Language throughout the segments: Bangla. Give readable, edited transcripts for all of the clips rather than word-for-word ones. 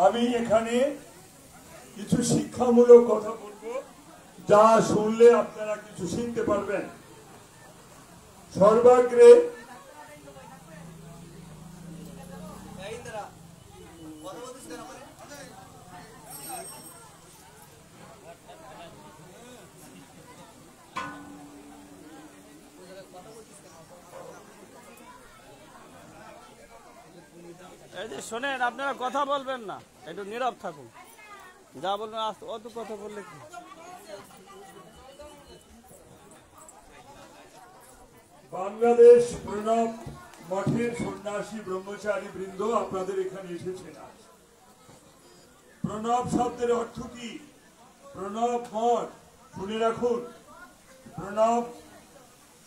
আমি এখানে কিছু শিক্ষামূলক কথা বলবো, যা শুনলে আপনারা কিছু শিখতে পারবেন। সর্বাগ্রে এই যে শোনেন, আপনারা কথা বলবেন না, একটু নীরব থাকুন। যা বলবেন অত কথা বললে কি? বাংলাদেশ প্রণব মঠের সন্ন্যাসী ব্রহ্মচারী বৃন্দ আপনাদের এখানে এসেছেন। প্রণব শব্দের অর্থ কি? প্রণব মঠ, শুনে রাখুন। প্রণব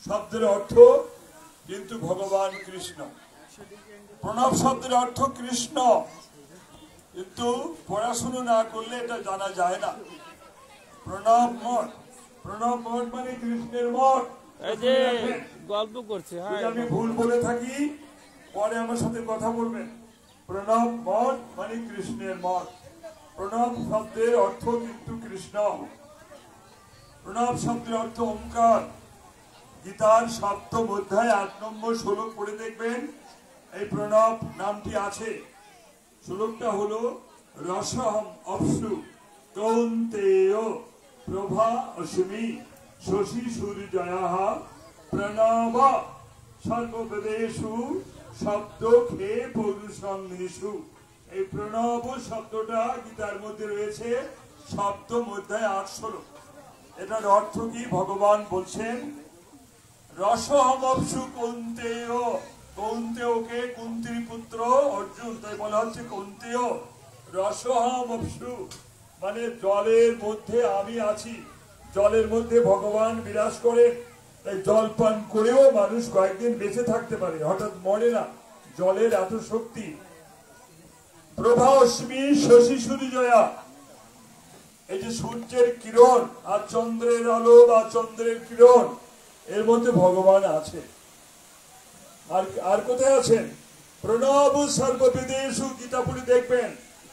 শব্দের অর্থ কিন্তু ভগবান কৃষ্ণ। প্রণব শব্দের অর্থ কৃষ্ণ, কিন্তু পড়াশুনো না করলে এটা জানা যায় না। প্রণব মঠ, প্রণব মঠ মানে কৃষ্ণের মঠ। এই যে গল্প করছে, হ্যাঁ, আমি ভুল বলে থাকি পরে আমার সাথে কথা বলবেন। প্রণব মঠ মানে কৃষ্ণের মঠ। প্রণব শব্দের অর্থ কিন্তু কৃষ্ণ। প্রণব শব্দের অর্থ ওঙ্কার। গীতার সপ্তম অধ্যায় 8 নম্বর শ্লোক পড়ে দেখবেন, এই প্রণব নামটি আছে। শ্লোকটা হলো রসহম অপসু কৌন্তেয় প্রভা অস্মি শশী সূর্যয়াহ প্রণব সর্ববেদেষু শব্দ খে পৌরুষংনিষু। এই প্রণব শব্দটা গীতার মধ্যে রয়েছে সপ্তম অধ্যায় 8 শ্লোক। এটার অর্থ কি? ভগবান বলছেন রসহম অপসু কৌন্তেয়। কৌন্তেয়কে কুন্তির পুত্র অর্জুন, তাই বলা হচ্ছে কৌন্তেয়। রসহম অপসু মানে জলের মধ্যে আমি আছি, জলের মধ্যে ভগবান বিরাজ করে। তাই জল পান করেও মানুষ কয়েকদিন বেঁচে থাকতে পারে, হঠাৎ মরে না, জলের এত শক্তি। প্রভা অস্মি শশী সূর্যয়া, এই যে সূর্যের কিরণ আর চন্দ্রের আলো বা চন্দ্রের কিরণ, এর মধ্যে ভগবান আছে। আর কোথায় আছেন? প্রণব সর্ববেদেষু, গীতা পড়ে দেখবেন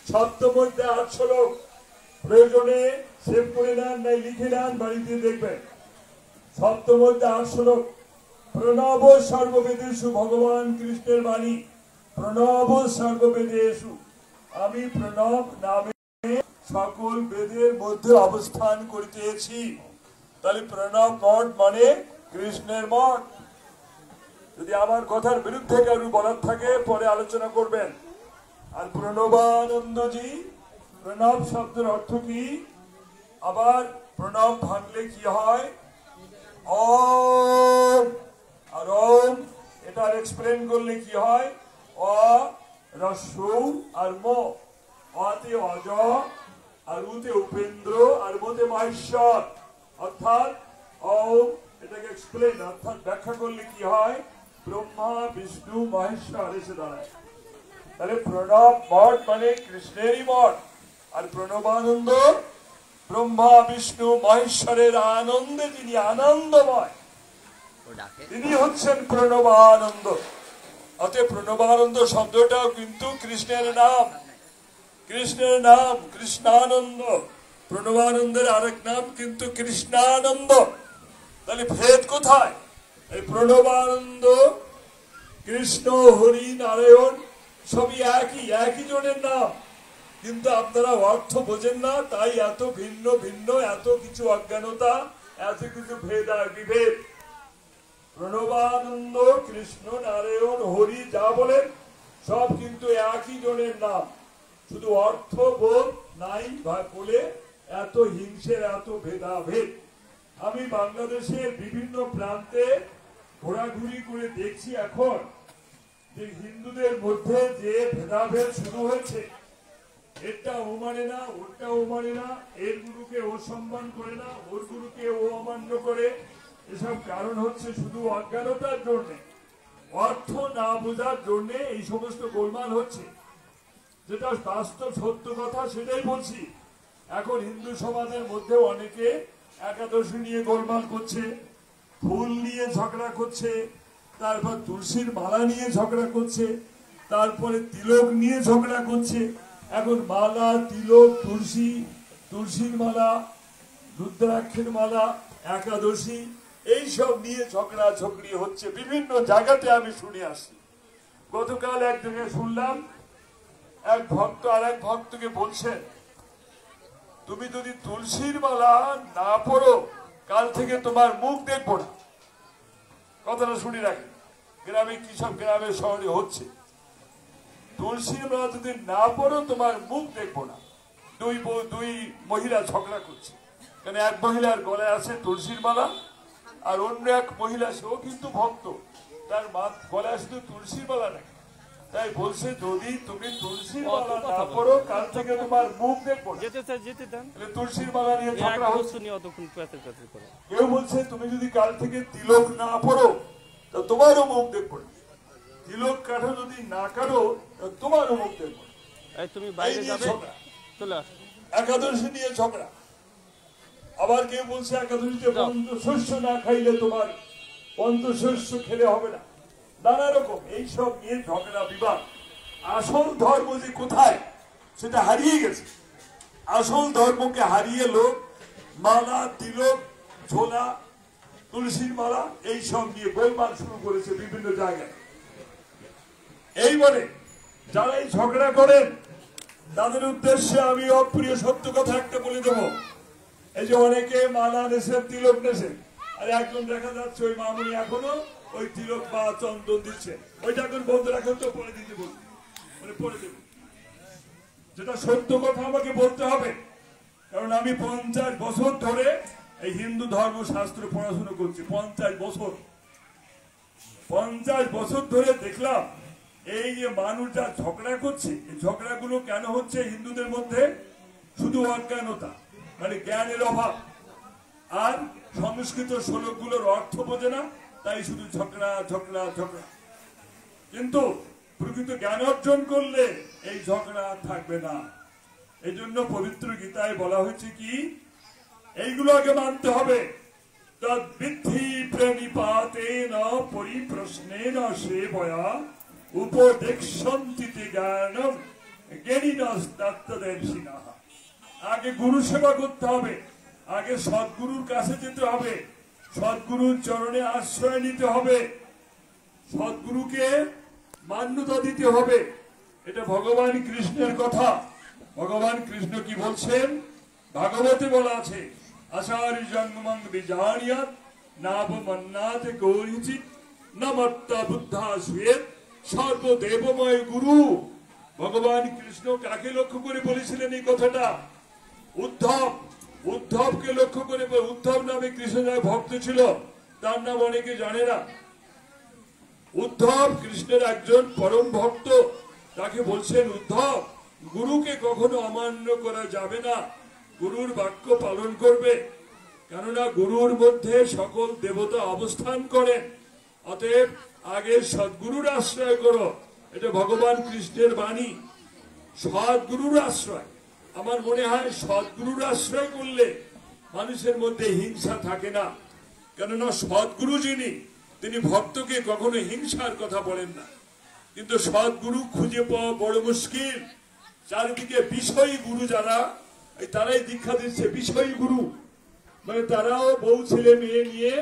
সপ্তম অধ্যায় 8 শ্লোক। প্রয়োজনে সেভ করে নেন, নাই লিখে নেন, বাড়িতে দেখবেন। সপ্তম অধ্যায় 8 শ্লোক। প্রণব সর্ববেদেষু, ভগবান কৃষ্ণের বাণী। প্রণব সর্ববেদেষু, আমি প্রণব নামে সকল বেদের মধ্যে অবস্থান করিতেছি। তাহলে প্রণব মঠ মানে কৃষ্ণের মঠ। যদি আমার কথার বিরুদ্ধে কেউ বলার থাকে পরে আলোচনা করবেন। আর প্রণবানন্দজি, প্রণব শব্দের অর্থ কি? আবার প্রণব ভাঙলে কি হয়? ওম। আর ওম এটার এক্সপ্লেন করলে কি হয়? অ রস্য আর ম, অতে অজ আর উতে উপেন্দ্র আর মতে মহেশ্বর, অর্থাৎ ওম। এটাকে এক্সপ্লেন অর্থাৎ ব্যাখ্যা করলে কি হয়? ব্রহ্মা বিষ্ণু মহেশ্বর এসে দাঁড়ায়। তাহলে প্রণব মঠ মানে কৃষ্ণেরই মঠ। আর প্রণবানন্দ ব্রহ্মা বিষ্ণু মহেশ্বরের আনন্দে যিনি আনন্দময়, তিনি হচ্ছেন প্রণবানন্দ। অতএব প্রণবানন্দ শব্দটাও কিন্তু কৃষ্ণের নাম। কৃষ্ণের নাম কৃষ্ণানন্দ, প্রণবানন্দের আরেক নাম কিন্তু কৃষ্ণানন্দ। তাহলে ভেদ কোথায়? এই প্রণবানন্দ, কৃষ্ণ, হরি, নারায়ণ সবই একই জনের নাম, কিন্তু আপনারা অর্থ বোঝেন না, তাই এত ভিন্ন ভিন্ন, এত কিছু অজ্ঞানতা, এত কিছু ভেদ আর বিভেদ। প্রণবানন্দ, কৃষ্ণ, নারায়ণ, হরি যা বলেন সব কিন্তু একই জনের নাম, শুধু অর্থ বোধ নাই বলে এত হিংসের, এত ভেদাভেদ। আমি বাংলাদেশের বিভিন্ন প্রান্তে ঘোরাঘুরি করে দেখছি এখন যে হিন্দুদের মধ্যে যে ভেদাভেদ শুরু হয়েছে। এটা ও মানে না, ওটা ও মানে না, এর গুরুকে ও সম্মান করে না, ওর গুরুকে ও অমান্য করে। এসব কারণ হচ্ছে শুধু অজ্ঞানতার জন্য, অর্থ না বোঝার জন্য এই সমস্ত গোলমাল হচ্ছে। যেটা বাস্তব সত্য কথা সেটাই বলছি। এখন হিন্দু সমাজের মধ্যে অনেকে একাদশী নিয়ে গোলমাল করছে, ফুল নিয়ে ঝগড়া করছে, তারপর তুলসীর মালা নিয়ে ঝগড়া করছে, তারপরে তিলক নিয়ে ঝগড়া করছে। এখন মালা, তিলক, তুলসী, তুলসীর মালা, রুদ্রাক্ষের মালা, একাদশী, এইসব নিয়ে ঝগড়া ঝগড়ি হচ্ছে বিভিন্ন জায়গাতে, আমি শুনে আসছি। গতকাল এক জায়গায় শুনলাম এক ভক্ত আর এক ভক্তকে বলছেন, তুমি যদি তুলসীর মালা না পড়ো, কাল থেকে তোমার মুখ দেখবো না। কথাটা শুনে রাখেন, গ্রামে কি সব গ্রামে শহরে হচ্ছে। তুলসীর মালা যদি না পড়ো, তোমার মুখ দেখবো না। দুই মহিলা ঝগড়া করছে, কেন এক মহিলার গলায় আছে তুলসীর মালা, আর অন্য এক মহিলা, সেও কিন্তু ভক্ত, তার গলায় শুধু তুলসীর মালা নাকি। তাই বলছে, যদি তুমি তুলসীর মালা না পড়ো, কাল থেকে তোমার মুখ দেখবো না। তুলসীর মালা নিয়ে ঝগড়া হচ্ছে। কেউ বলছে, তুমি যদি কাল থেকে তিলক না পড়ো, তো তোমারও মুখ দেখবো না। তিলক কাঠো যদি না কাটো, তোমারও মুখ দেখবো না। তুমি বাইরে যাবে, চলে আসো। একাদশী নিয়ে ঝগড়া। আবার কেউ বলছে, একাদশীতে পঞ্চশস্য না খাইলে তোমার পঞ্চশস্য খেলে হবে না। নানা রকম এইসব নিয়ে ঝগড়া বিবাদ। আসল ধর্ম যে কোথায়, সেটা হারিয়ে গেছে। আসল ধর্মকে হারিয়ে লোক মালা, তিলক, ঝোলা, তুলসীর মালা, এইসব নিয়ে গোলমাল শুরু করেছে বিভিন্ন জায়গায়। এইবারে যারা এই ঝগড়া করেন, তাদের উদ্দেশ্যে আমি অপ্রিয় সত্য কথা একটা বলে দেবো। এই যে অনেকে মালা নেছেন, তিলক নেছেন, আর একজন দেখা যাচ্ছে ওই মামুনি এখনো ওই তিলক বা চন্দন দিচ্ছে, ওইটা এখন বন্ধ রাখেন, তো পরে দিতে বলবে, মানে পরে দেব। যেটা সত্য কথা আমাকে বলতে হবে, কারণ আমি 50 বছর ধরে এই হিন্দু ধর্মশাস্ত্র পড়াশোনা করছি। 50 বছর ধরে দেখলাম এই যে মানুষ যা ঝগড়া করছে, এই ঝগড়াগুলো কেন হচ্ছে হিন্দুদের মধ্যে? শুধু অজ্ঞানতা, মানে জ্ঞানের অভাব, আর সংস্কৃত শ্লোকগুলোর অর্থ বোঝে না, তাই শুধু ঝগড়া ঝগড়া ঝগড়া। কিন্তু প্রকৃত জ্ঞান অর্জন করলে এই ঝগড়া থাকবে না। এই জন্য পবিত্র গীতায় বলা হয়েছে কি, এইগুলো আগে মানতে হবে। তদ্বিদ্ধি প্রণিপাতেন পরিপ্রশ্নেন সেবয়া উপদেক্ষন্তি জ্ঞানম জ্ঞানিনস্তত্ত্বদর্শিনঃ। আগে গুরু সেবা করতে হবে, আগে সদ্গুরুর কাছে যেতে হবে, সদ্গুরুর চরণে আশ্রয় নিতে হবে, সদ্গুরুকে মান্যতা দিতে হবে। এটা ভগবান কৃষ্ণের কথা। ভগবান কৃষ্ণ কি বলছেন? ভাগবতে বলা আছে, আচার্য জন্মং বিজানিয়াত নাবমন্নাথ গৌরিচিত নমত্তা বুদ্ধা সুয়েত সর্বদেবময় গুরু। ভগবান কৃষ্ণ কাকে লক্ষ্য করে বলেছিলেন এই কথাটা? উদ্ধবকে লক্ষ্য করে। উদ্ধব নামে কৃষ্ণের ভক্ত ছিল, তার নাম অনেকে জানে না। উদ্ধব কৃষ্ণের একজন পরম ভক্ত, তাকে বলছেন, উদ্ধব, গুরুকে কখনো অমান্য করা যাবে না, গুরুর বাক্য পালন করবে, কেননা গুরুর মধ্যে সকল দেবতা অবস্থান করেন। অতএব আগে সদ্গুরুর আশ্রয় করো। এটা ভগবান কৃষ্ণের বাণী, সদ্গুরুর আশ্রয়। আমার মনে হয় সদ্গুরুর আশ্রয় করলে মানুষের মধ্যে হিংসা থাকে না, কেননা সদ্গুরু যিনি, তিনি ভক্তকে কখনো হিংসার কথা বলেন না। কিন্তু সদ্গুরু খুঁজে পাওয়া বড় মুশকিল। চারিদিকে বিষয়ী গুরু যারা, তারাই দীক্ষা দিচ্ছে। বিষয়ী গুরু মানে তারাও বউ ছেলে মেয়ে নিয়ে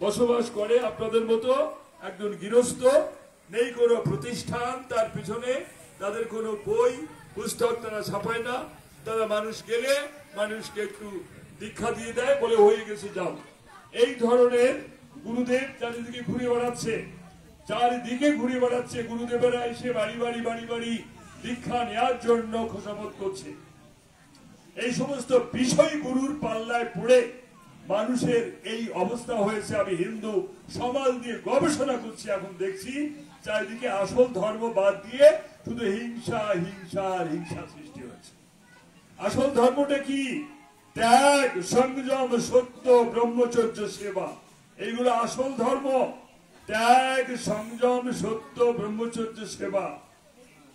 বসবাস করে, আপনাদের মতো একজন গৃহস্থ, নেই কোনো প্রতিষ্ঠান তার পিছনে, তাদের কোনো বই পুস্তক তারা ছাপায় না। তারা মানুষ গেলে মানুষকে একটু দীক্ষা দিয়ে দেয়, বলে হয়ে গেছে যাও। এই ধরনের গুরুদেব চারিদিকে ঘুরে বেড়াচ্ছে, চারিদিকে ঘুরে বেড়াচ্ছে। গুরুদেবেরা এসে বাড়ি বাড়ি বাড়ি বাড়ি দীক্ষা নেওয়ার জন্য খোঁজামত করছে। এই সমস্ত বিষয় গুরুর পাল্লায় পড়ে মানুষের এই অবস্থা হয়েছে। আমি হিন্দু সমাজ নিয়ে গবেষণা করছি, এখন দেখছি চারিদিকে আসল ধর্ম বাদ দিয়ে শুধু হিংসা হিংসা আর হিংসা সৃষ্টি হয়েছে। আসল ধর্মটা কি? ত্যাগ, সংযম, সত্য, ব্রহ্মচর্য, সেবা, এইগুলো আসল ধর্ম। ত্যাগ, সংযম, সত্য, ব্রহ্মচর্য, সেবা।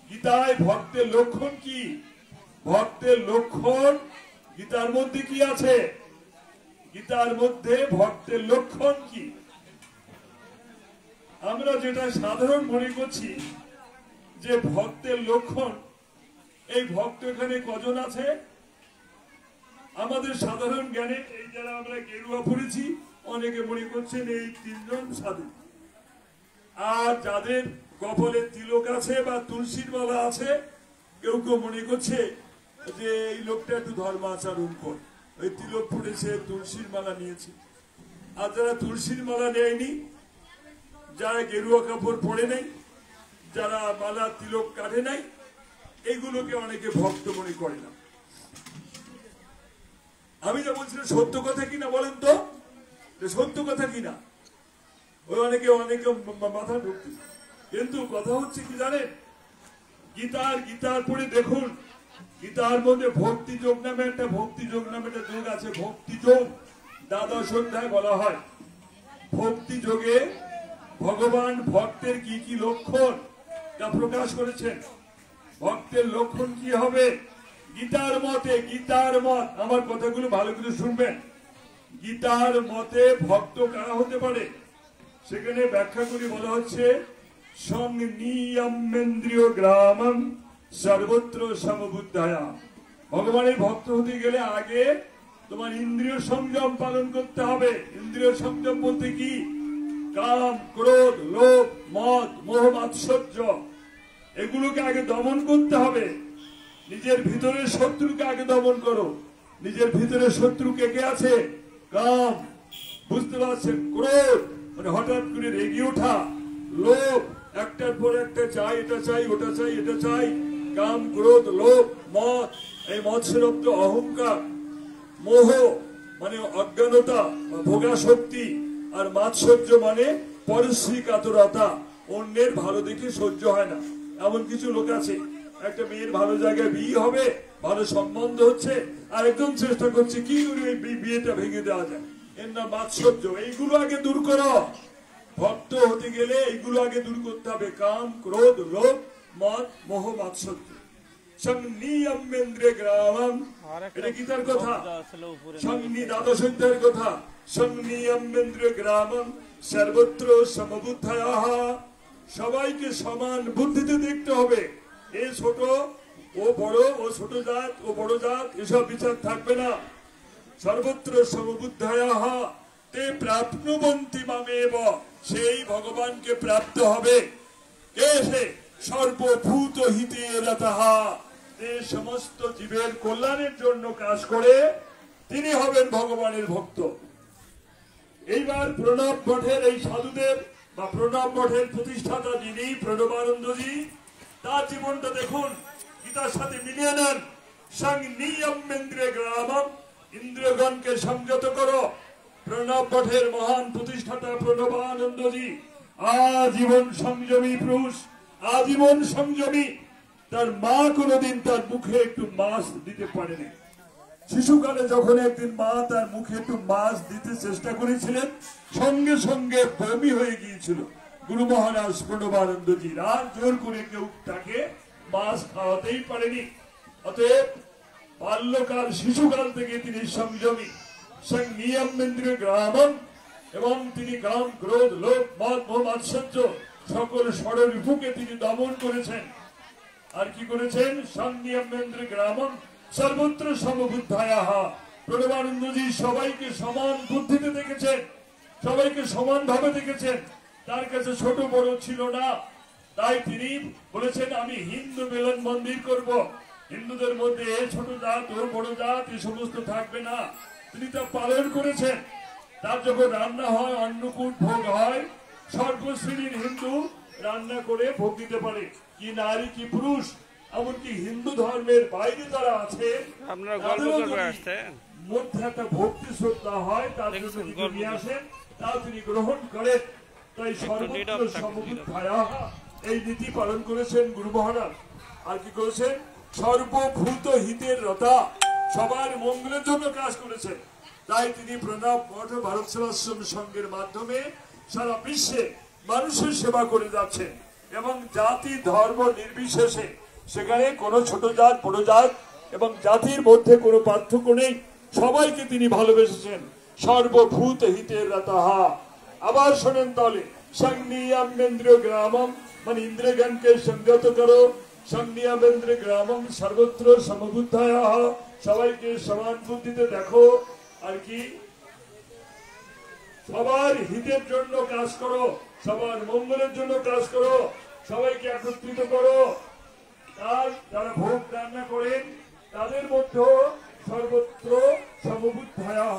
গীতায় ভক্তের লক্ষণ কি? ভক্তের লক্ষণ গীতার মধ্যে কি আছে? গীতার মধ্যে ভক্তের লক্ষণ কি? আমরা যেটা সাধারণ মনে করছি যে ভক্তের লক্ষণ, এই ভক্ত এখানে কজন আছে? আমাদের সাধারণ জ্ঞানে এই যারা আমরা গেরুয়া পড়েছি অনেকে মনে করছেন এই 3 জন সাধু, আর যাদের কপালে তিলক আছে বা তুলসীর মালা আছে কেউ কেউ মনে করছে যে এই লোকটা একটু ধর্মাচরণ করে, ওই তিলক পড়েছে, তুলসীর মালা নিয়েছে। আর যারা তুলসীর মালা নেয়নি, যারা গেরুয়া কাপড় পরে নাই, যারা মালা তিলক কাটে নাই, এইগুলোকে অনেকে ভক্ত মনে করে না। আমি যা বলছিলাম সত্য কথা কিনা বলেন তো, সত্য কথা কিনা? ওই অনেকে মাথা ঢুকতে, কিন্তু কথা হচ্ছে কি জানেন, গীতার পড়ে দেখুন, গীতার মধ্যে ভক্তি যোগ নামে একটা যোগ আছে। ভক্তি যোগ দ্বাদশ অধ্যায় বলা হয়। ভক্তি যোগে ভগবান ভক্তের কি কি লক্ষণ তা প্রকাশ করেছেন। ভক্তের লক্ষণ কি হবে গীতার মত, আমার কথাগুলো ভালো করে শুনবেন। গীতার মতে ভক্ত কারা হতে পারে সেখানে ব্যাখ্যা করে বলা হচ্ছে, সংনিয়মেন্দ্রিয় গ্রামম সর্বত্র সমবুদ্ধায়া। ভগবানের ভক্ত হতে গেলে আগে তোমার ইন্দ্রিয় সংযম পালন করতে হবে। ইন্দ্রিয় সংযম বলতে কি? কাম, ক্রোধ, লোভ, মদ, মোহ, মাৎসর্য, এগুলোকে আগে দমন করতে হবে। নিজের ভিতরের শত্রুকে আগে দমন করো। নিজের ভিতরে শত্রু কে কে আছে? কাম, বুঝতে পারছেন? ক্রোধ মানে হঠাৎ করে রেগে ওঠা, লোভ একটার পর একটা চাই, এটা চাই, ওটা চাই, এটা চাই, কাম, ক্রোধ, লোভ, মদ, এই মৎস্যরব্দ অহংকার, মোহ মানে অজ্ঞানতা বা ভোগাসক্তি, আর মাৎসর্য মানে পরশ্রী কাতরতা, অন্যের ভালো দেখে সহ্য হয় না। এমন কিছু লোক আছে, একটা মেয়ের ভালো জায়গায় বিয়ে হবে, ভালো সম্বন্ধ হচ্ছে, আর একদম চেষ্টা করছে কি করে এই বিয়েটা ভেঙে দেওয়া যায়, এর নাম মাৎসর্য। এইগুলো আগে দূর করো। ভক্ত হতে গেলে এইগুলো আগে দূর করতে হবে, কাম, ক্রোধ, লোভ, মদ, মোহ, মাৎসর্য। সংনিয়মেন্দ্রিয় গ্রামম, এটা গীতার কথা। দ্বাদশ অধ্যায়ের কথা। সংনিয়মেন্দ্রিয় গ্রামম সর্বত্র সমবুদ্ধায়াঃ, সবাইকে সমান বুদ্ধিতে দেখতে হবে। এ ছোট, ও বড়, ও ছোট জাত, ও বড় জাত, এসব বিচার থাকবে না। সর্বত্র সমবুদ্ধায়াঃ তে প্রাপ্নুবন্তি মামেব, সেই ভগবানকে প্রাপ্ত হবে। কে সে? সর্বভূত হিতে রতঃ, যে সমস্ত জীবের কল্যাণের জন্য কাজ করে, তিনি হবেন ভগবানের ভক্ত। এইবার প্রণব মঠের এই সাধুদেব বা প্রণব মঠের প্রতিষ্ঠাতা যিনি প্রণবানন্দজি, তার জীবনটা দেখুন, গীতার সাথে মিলিয়ে নেন। সংনিয়মেন্দ্রিয় গ্রামম, ইন্দ্রিয়গণকে সংযত করো। প্রণব মঠের মহান প্রতিষ্ঠাতা প্রণবানন্দজি আজীবন সংযমী পুরুষ, আজীবন সংযমী। তার মা কোনোদিন তার মুখে একটু মাছ দিতে পারেনি। শিশুকালে যখন একদিন মা তার মুখে একটু মাছ দিতে চেষ্টা করেছিলেন, সঙ্গে সঙ্গে বমি হয়ে গিয়েছিল। গুরু মহারাজ প্রণবানন্দজি আর জোর করে কেউ তাকে মাছ খাওয়াতেই পারেনি। অতএব বাল্যকাল, শিশুকাল থেকে তিনি সংযমী। সংনিয়মেন্দ্রিয় গ্রামম, এবং তিনি কাম, ক্রোধ, লোভ, মদ, মোহ, মাৎসর্য সকল ষড়রিপুকে তিনি দমন করেছেন। আর কি করেছেন? সংনিয়মেন্দ্রিয় গ্রামম সর্বত্র সমবুদ্ধায়াঃ। প্রণবানন্দজি সবাইকে সমান বুদ্ধিতে দেখেছেন, সবাইকে সমান ভাবে দেখেছেন। তার কাছে ছোট বড় ছিল না। তাই তিনি বলেছেন, আমি হিন্দু মিলন মন্দির করব। হিন্দুদের মধ্যে এ ছোট জাত, ও বড় জাত, এ সমস্ত থাকবে না। তিনি তা পালন করেছেন। তার যখন রান্না হয়, অন্নকূট ভোগ হয়, সর্বশ্রেণীর হিন্দু রান্না করে ভোগ দিতে পারে, কি নারী কি পুরুষ। এমনকি হিন্দু ধর্মের বাইরে যারা আছে, মধ্যে একটা ভক্তি শ্রদ্ধা হয়, তার জন্য যদি নিয়ে আসেন, তা তিনি গ্রহণ করেন। তাই সর্বত্র সমবুদ্ধায়াঃ এই নীতি পালন করেছেন গুরু মহারাজ। আর কি করেছেন? সর্বভূত হিতের রতা, সবার মঙ্গলের জন্য কাজ করেছেন। তাই তিনি প্রণব মঠ ভারত সেবাশ্রম সংঘের মাধ্যমে সারা বিশ্বে মানুষের সেবা করে যাচ্ছেন, এবং জাতি ধর্ম নির্বিশেষে। সেখানে কোনো ছোট জাত, বড় জাত এবং জাতির মধ্যে কোনো পার্থক্য নেই। সবাইকে তিনি ভালোবেসেছেন। সর্বভূত হিতের রতঃ। আবার শোনেন তাহলে, সংনিয়মেন্দ্রিয় গ্রামম মানে ইন্দ্রিয়জ্ঞানকে সংযত করো। সংনিয়ামেন্দ্রে গ্রামম সর্বত্র সমবুদ্ধায়া, সবাইকে সমান বুদ্ধিতে দেখো, আর কি সবার হিতের জন্য কাজ করো, সবার মঙ্গলের জন্য কাজ করো, সবাইকে একত্রিত করো। আর যারা ভোগ রান্না করেন তাদের মধ্যে সর্বত্র সমবুদ্ধায়া,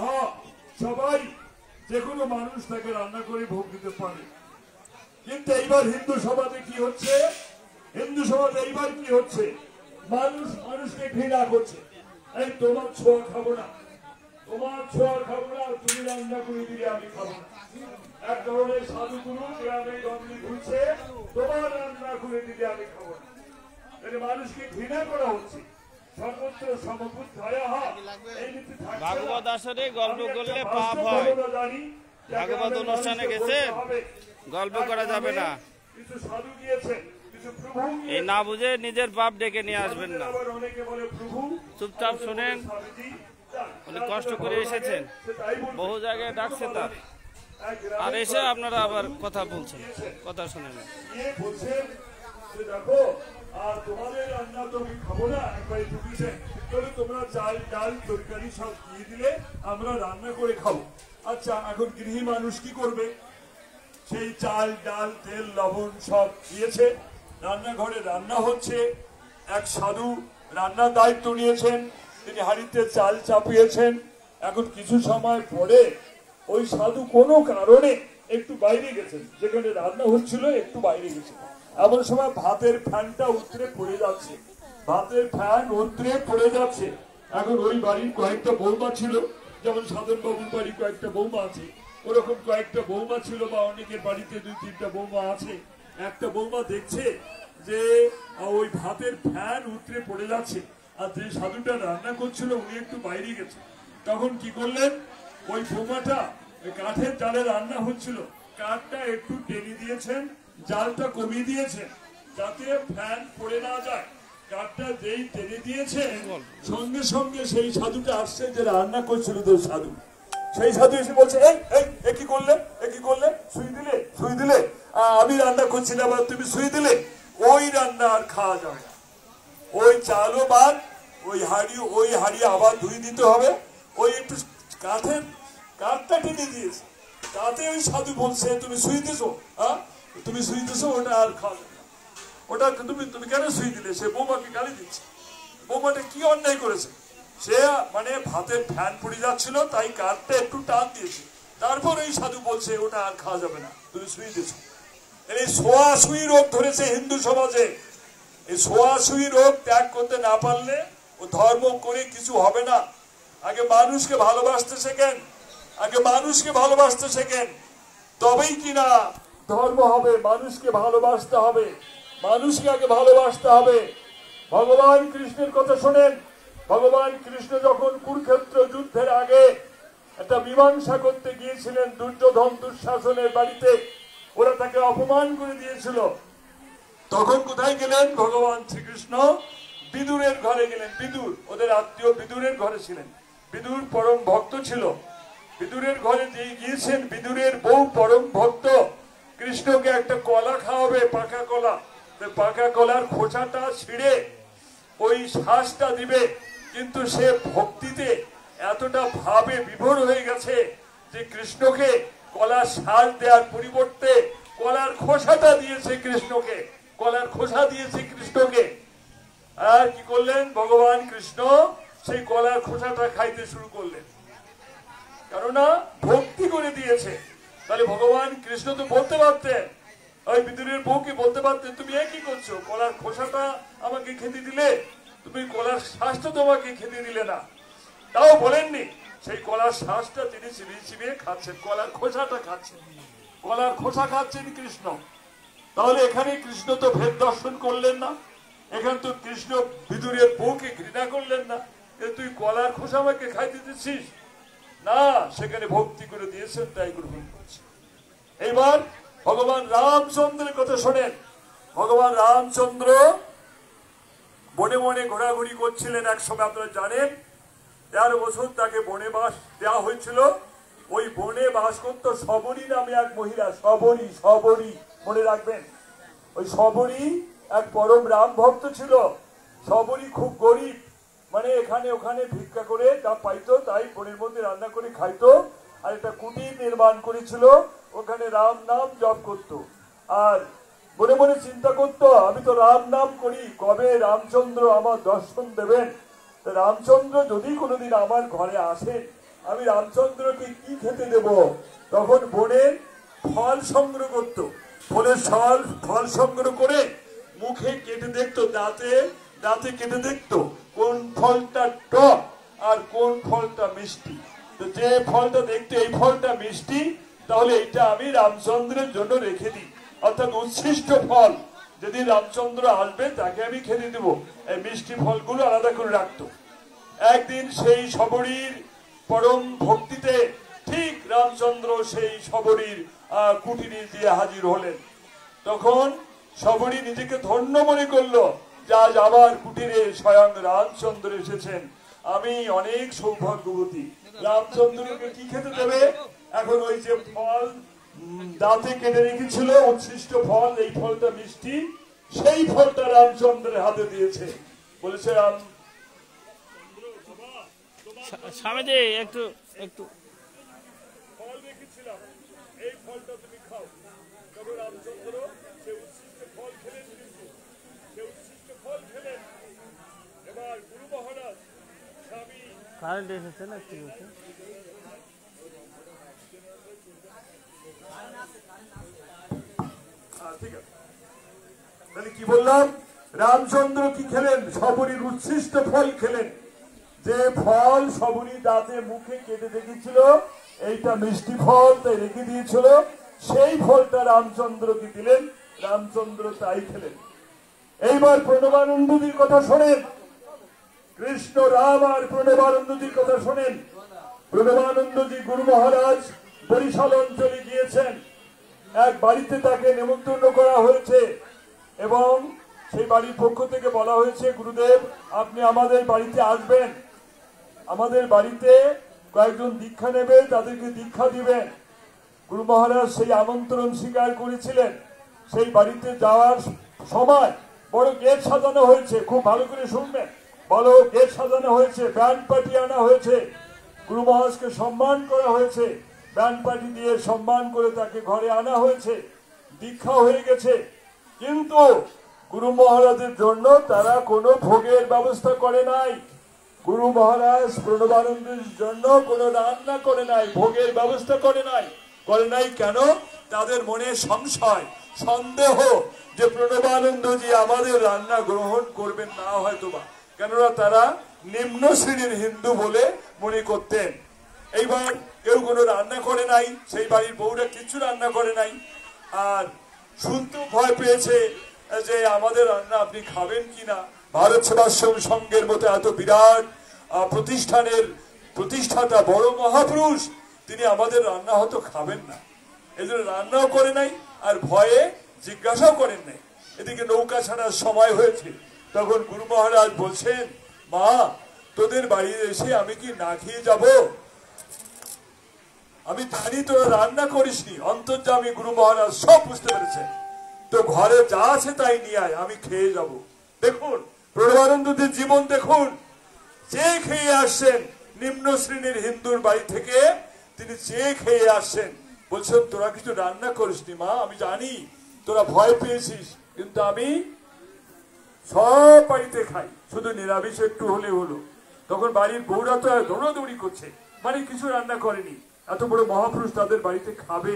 সবাই যে কোনো মানুষ তাকে রান্না করে ভোগ দিতে পারে। কিন্তু এইবার হিন্দু সমাজে কি হচ্ছে, হিন্দু সমাজে এইবার কি হচ্ছে, মানুষ মানুষকে ঘৃণা করছে। এই তোমার ছোঁয়া খাবো না, তোমার ছোঁয়া খাবো না, তুমি রান্না করে দিলে আমি খাবো না। এক ধরনের সাধুগুরু গ্রামে গঞ্জে ঘুরছে, তোমার রান্না করে দিলে আমি খাবো না। মানুষকে ঘৃণা করা হচ্ছে। সর্বত্র সমবুদ্ধায়া, এই নীতি থাকছে না। ভাগবত আসরে গল্প করলে পাপ হয়। ভাগবত অনুষ্ঠানে গেছেন, গল্প করা যাবে না। কিছু সাধু গিয়েছেন, কিছু প্রভু এই না বুঝে নিজের পাপ ডেকে নিয়ে আসবেন না। অনেকে বলে প্রভু, চুপচাপ শুনেন, উনি কষ্ট করে এসেছেন, বহু জায়গায় ডাকছে তার, আর এসে আপনারা আবার কথা বলছেন, কথা শুনেন। বলছেন যে দেখো, আর তোমাদের রান্না তো আমি খাবো না, একবার ঢুকিয়েছেন, তবে তোমরা চাল ডাল তরকারি সব দিয়ে দিলে আমরা রান্না করে খাবো। আচ্ছা, এখন গৃহী মানুষ কি করবে? সেই চাল ডাল তেল লবণ সব দিয়েছে, রান্নাঘরে রান্না হচ্ছে, এক সাধু রান্নার দায়িত্ব নিয়েছেন, তিনি হাঁড়িতে চাল চাপিয়েছেন। এখন কিছু সময় পরে ওই সাধু কোনো কারণে একটু বাইরে গেছেন, যেখানে রান্না হচ্ছিল একটু বাইরে গেছেন। এমন সময় ভাতের ফ্যানটা উতরে পড়ে যাচ্ছে, ভাতের ফ্যান উতরে পড়ে যাচ্ছে। এখন ওই বাড়ির কয়েকটা বৌমা ছিল, যেমন সাধন বাবুর বাড়ি কয়েকটা বৌমা আছে, ওরকম কয়েকটা বৌমা ছিল, বা অনেকের বাড়িতে 2-3টা বৌমা আছে। একটা বৌমা দেখছে যে ওই ভাতের ফ্যান উতরে পড়ে যাচ্ছে, আর যে সাধুটা রান্না করছিল উনি একটু বাইরে গেছে। তখন কি করলেন, ওই বৌমাটা কাঠের জালে রান্না হচ্ছিল, কাঠটা একটু টেনে দিয়েছেন, জালটা কমিয়ে দিয়েছেন, যাতে ফ্যান পড়ে না যায়। কাঠটা যেই টেনে দিয়েছে, সঙ্গে সঙ্গে সেই সাধুটা আসছে যে রান্না করছিল, তো সাধু, সেই সাধু এসে বলছে, এই কি করলে, কি করলে, সুই দিলে, সুই দিলে, আমি রান্না করছিলাম আর তুমি সুই দিলে। ওই রান্না আর খাওয়া যাবে না, ওই চালও বাদ, ওই হাড়ি আবার ধুয়ে দিতে হবে। ওই একটু কাঠটা টেনে দিয়েছে, তাতে ওই সাধু বলছে তুমি সুই দিছো, তুমি সুই দিছো, ওটা আর খাওয়া যাবে না। ওটা তুমি কেন সুই দিলে? সে বৌমাকে গালি দিচ্ছে। বৌমাটা কি অন্যায় করেছে? সে মানে ভাতের ফ্যান পড়ে যাচ্ছিল, তাই কাঠটা একটু টান দিয়েছে, তারপর এই সাধু বলছে ওটা আর খাওয়া যাবে না, তুমি সুই দিছো। এই ছোঁয়াছুঁই রোগ ধরেছে হিন্দু সমাজে। এই ছোঁয়াছুঁই রোগ ত্যাগ করতে না পারলে ও ধর্ম করে কিছু হবে না। আগে মানুষকে ভালোবাসতে শেখেন, আগে মানুষকে ভালোবাসতে শেখেন, তবেই কিনা ধর্ম হবে। মানুষকে ভালোবাসতে হবে, মানুষকে আগে ভালোবাসতে হবে। ভগবান কৃষ্ণের কথা শোনেন। ভগবান কৃষ্ণ যখন কুরুক্ষেত্র যুদ্ধের আগে একটা মীমাংসা করতে গিয়েছিলেন দুর্যোধন দুঃশাসনের বাড়িতে, ওরা তাকে অপমান করে দিয়েছিল, তখন কোথায় গেলেন? ভগবান শ্রীকৃষ্ণ বিদুরের ঘরে গেলেন। বিদুর ওদের আত্মীয়, বিদুরের ঘরে ছিলেন। বিদুর পরম ভক্ত ছিল। বিদুরের ঘরে যে গিয়েছেন, বিদুরের বউ পরম ভক্ত, কৃষ্ণকে একটা কলা খাওয়াবে, পাকা কলা। পাকা কলার খোসাটা ছিঁড়ে ওই শ্বাসটা দিবে, কিন্তু সে ভক্তিতে এতটা ভাবে বিভোর হয়ে গেছে যে কৃষ্ণকে কলার শ্বাস দেওয়ার পরিবর্তে কলার খোসাটা দিয়েছে কৃষ্ণকে, কলার খোসা দিয়েছে কৃষ্ণকে। আর কি করলেন ভগবান কৃষ্ণ? সেই কলার খোসাটা খাইতে শুরু করলেন, কেননা ভক্তি করে দিয়েছে। তাহলে ভগবান কৃষ্ণ তো বলতে পারতেন, ওই বিদুরের বউকে বলতে পারতেন, তুমি কি করছো, কলার খোসাটা আমাকে খেতে দিলে, তুমি কলার শ্বাসটা তোমাকে খেতে দিলে না। তাও বলেননি, সেই কলার শ্বাসটা তিনি চিবিয়ে চিবিয়ে খাচ্ছেন, কলার খোসাটা খাচ্ছেন, কলার খোসা খাচ্ছেন কৃষ্ণ। তাহলে এখানে কৃষ্ণ তো ভেদ দর্শন করলেন না, এখানে তো কৃষ্ণ বিদুরের বউকে ঘৃণা করলেন না, তুই কলার খোসা আমাকে খাইতে দিচ্ছিস না, সেখানে ভক্তি করে দিয়েছেন, তাই গ্রহণ করছে। এইবার ভগবান রামচন্দ্রের কথা শোনেন। ভগবান রামচন্দ্র বনে বনে ঘোরাঘুরি করছিলেন এক সময়, আপনারা জানেন 13 বছর তাকে বনে বাস দেওয়া হয়েছিল। ওই বনে বাস করত শবরী নামে এক মহিলা, শবরী, মনে রাখবেন। ওই শবরী এক পরম রাম ভক্ত ছিল, সবরই খুব গরিব, মানে এখানে ওখানে ভিক্ষা করে যা পাইতো তাই বনের মধ্যে রান্না করে খাইতো। আর একটা কুটির নির্মাণ করেছিল, ওখানে রাম নাম জপ করত। আর মনে মনে চিন্তা করতো, আমি তো রাম নাম করি, কবে রামচন্দ্র আমার দর্শন দেবেন? রামচন্দ্র যদি কোনোদিন আমার ঘরে আসেন, আমি রামচন্দ্রকে কি খেতে দেব? তখন বনের ফল সংগ্রহ করতো, ফলের ফল সংগ্রহ করে মুখে কেটে দেখতো, দাঁতে কেটে দেখতো কোন ফলটা টক আর কোন ফলটা মিষ্টি। তো যে ফলটা দেখতে এই ফলটা মিষ্টি, তাহলে এটা আমি রামচন্দ্রের জন্য রেখে দিই, অর্থাৎ উচ্ছিষ্ট ফল, যদি রামচন্দ্র আসবে তাকে আমি খেতে দেবো। এই মিষ্টি ফলগুলো আলাদা করে রাখতো। একদিন সেই শবরীর পরম ভক্তিতে ঠিক রামচন্দ্র সেই শবরীর কুটিরে দিয়ে হাজির হলেন। তখন শবরী নিজেকে ধন্য মনে করলো, যে আজ আবার কুটিরে স্বয়ং রামচন্দ্র এসেছেন, আমি অনেক সৌভাগ্যবতী। রামচন্দ্রকে কি খেতে দেবে? এখন ওই যে ফল দাঁতে কেটে রেখেছিল, উচ্ছিষ্ট ফল, এই ফলটা মিষ্টি, সেই ফলটা রামচন্দ্রের হাতে দিয়েছে। বলেছে রাম স্বামীজি একটু একটু ফল রেখেছিলাম, এই ফলটা তুমি খাও। তবে রামচন্দ্র সে উচ্ছিষ্ট ফল খেলেন, কিন্তু সে উচ্ছিষ্ট ফল খেলেন। এবার গুরু মহারাজ স্বামী কারেন্ট এসেছে না কি হচ্ছে? ঠিক আছে, তাহলে কি বললাম? রামচন্দ্র কি খেলেন? শবরীর উচ্ছিষ্ট ফল খেলেন। যে ফল শবরী দাঁতে মুখে কেটে রেখেছিল, এইটা মিষ্টি ফল, তাই রেখে দিয়েছিল, সেই ফলটা রামচন্দ্রকে দিলেন, রামচন্দ্র তাই খেলেন। এইবার প্রণবানন্দজির কথা শোনেন, কৃষ্ণ রাম আর প্রণবানন্দজির কথা শোনেন। প্রণবানন্দজি গুরু মহারাজ বরিশাল অঞ্চলে গিয়েছেন, এক বাড়িতে তাকে নেমন্তন্ন করা হয়েছে এবং সেই বাড়ির পক্ষ থেকে বলা হয়েছে, গুরুদেব আপনি আমাদের বাড়িতে আসবেন, আমাদের বাড়িতে কয়েকজন দীক্ষা নেবে, তাদেরকে দীক্ষা দিবেন। গুরু মহারাজ সেই আমন্ত্রণ স্বীকার করেছিলেন। সেই বাড়িতে যাওয়ার সময় বড় গেট সাজানো হয়েছে, খুব ভালো করে শুনবেন, বড় গেট সাজানো হয়েছে, ব্যান্ড পার্টি আনা হয়েছে, গুরু মহারাজকে সম্মান করা হয়েছে, ব্যান্ড পার্টি দিয়ে সম্মান করে তাকে ঘরে আনা হয়েছে, দীক্ষা হয়ে গেছে। কিন্তু গুরু মহারাজের জন্য তারা কোনো ভোগের ব্যবস্থা করে নাই। গুরু মহারাজ প্রণবানন্দের জন্য কোনো রান্না করে নাই, ভোগের ব্যবস্থা করে নাই। কেন? তাদের মনে সংশয়, সন্দেহ যে প্রণবানন্দজি আমাদের রান্না গ্রহণ করবেন না হয়তোবা, কেননা তারা নিম্ন শ্রেণীর হিন্দু বলে মনে করতেন। এইবার কেউ কোনো রান্না করে নাই, সেই বাড়ির বউরা কিছু রান্না করে নাই। আর শুনতেও ভয় পেয়েছে যে আমাদের রান্না আপনি খাবেন কিনা। ভারত সেবাশ্রম সংঘের মতো এত বিরাট প্রতিষ্ঠানের প্রতিষ্ঠাতা বড় মহাপুরুষ, তিনি আমাদের রান্না হয়তো খাবেন না, এজন্য রান্নাও করে নাই আর ভয়ে জিজ্ঞাসাও করেন নাই। এদিকে নৌকা ছাড়ার সময় হয়েছে, তখন গুরু মহারাজ বলছেন, মা তোদের বাড়ি এসে আমি কি না খেয়ে যাব? আমি জানি তোরা রান্না করিসনি। অন্তর্যামী গুরু মহারাজ সব বুঝতে পেরেছেন, তো ঘরে যা আছে তাই নিয়ে আয়, আমি খেয়ে যাব। দেখুন প্রণবানন্দজির জীবন দেখুন, চেয়ে খেয়ে আসছেন, নিম্ন শ্রেণীর হিন্দুর বাড়ি থেকে তিনি চেয়ে খেয়ে আসছেন। বলছেন তোরা কিছু রান্না করিসনি মা, আমি জানি তোরা ভয় পেয়েছিস, কিন্তু আমি সব বাড়িতে খাই, শুধু নিরামিষ একটু হলে হলো। তখন বাড়ির বউরা তো দৌড়াদৌড়ি করছে, মানে কিছু রান্না করেনি। এত বড় মহাপুরুষ তাদের বাড়িতে খাবে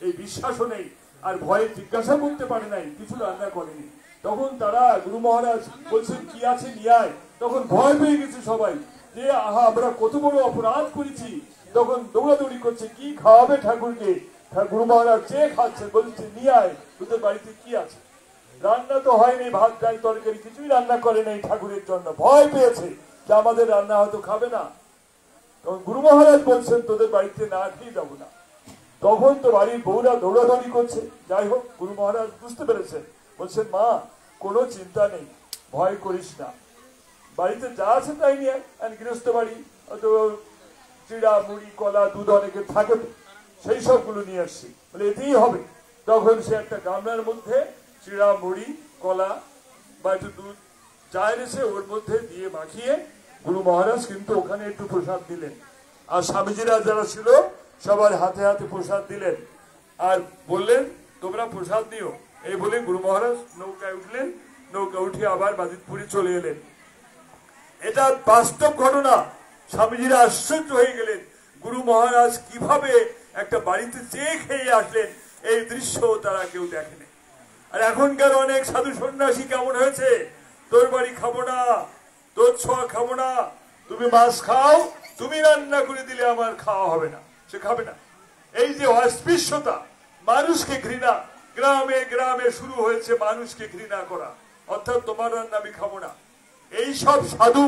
এই বিশ্বাসও নেই, আর ভয়ে জিজ্ঞাসা করতে পারে নাই, কিছু রান্না করেনি। তখন তারা গুরু মহারাজ বলছেন কি আছে নিয়ে আয়। তখন ভয় পেয়ে গেছে সবাই, যে আহা আমরা কত বড় অপরাধ করেছি। তখন দৌড়াদৌড়ি করছে, কি খাওয়াবে ঠাকুরকে? গুরু মহারাজ চেয়ে খাচ্ছে, বলছে নিয়ে আয়, তোদের বাড়িতে কি আছে? রান্না তো হয়নি, ভাত ডাল তরকারি কিছুই রান্না করে নাই ঠাকুরের জন্য। ভয় পেয়েছে যে আমাদের রান্না হয়তো খাবে না। তখন গুরু মহারাজ বলছেন তোদের বাড়িতে না খেয়ে যাবো না। তখন তো বাড়ির বউরা দৌড়াদৌড়ি করছে। যাই হোক গুরু মহারাজ বুঝতে পেরেছেন, বলছেন মা কোনো চিন্তা নেই, ভয় করিস না, বাড়িতে যা আছে তাই নিয়ে আয়। গৃহস্থ বাড়ি হয়তো চিড়া মুড়ি কলা দুধ অনেকে থাকে, সেই সবগুলো নিয়ে আসছি, বলে এতেই হবে। তখন সে একটা গামলার মধ্যে চিড়া মুড়ি কলা বা একটু দুধ চা এনেছে ওর মধ্যে দিয়ে মাখিয়ে গুরু মহারাজ কিন্তু ওখানে একটু প্রসাদ দিলেন। আর স্বামীজিরা যারা ছিল সবার হাতে হাতে প্রসাদ দিলেন আর বললেন তোমরা প্রসাদ নিও। এই বলে গুরু মহারাজ নৌকায় উঠলেন, নৌকা উঠে আবার বাজিতপুরে চলে এলেন। এটা বাস্তব ঘটনা। স্বামীজিরা আশ্চর্য হয়ে গেলেন, গুরু মহারাজ কিভাবে একটা বাড়িতে চেয়ে খেয়ে আসলেন, এই দৃশ্য তারা কেউ দেখেনি। আর এখনকার অনেক সাধু সন্ন্যাসী কেমন হয়েছে, তোর বাড়ি খাবো না, তোর ছোঁয়া খাবো না, তুমি মাছ খাও, তুমি রান্না করে দিলে আমার খাওয়া হবে না, সে খাবে না। এই যে অস্পৃশ্যতা, মানুষকে ঘৃণা, গ্রামে গ্রামে শুরু হয়েছে মানুষকে ঘৃণা করা, অর্থাৎ তোমার রান্না আমি খাবো না। এই সব সাধু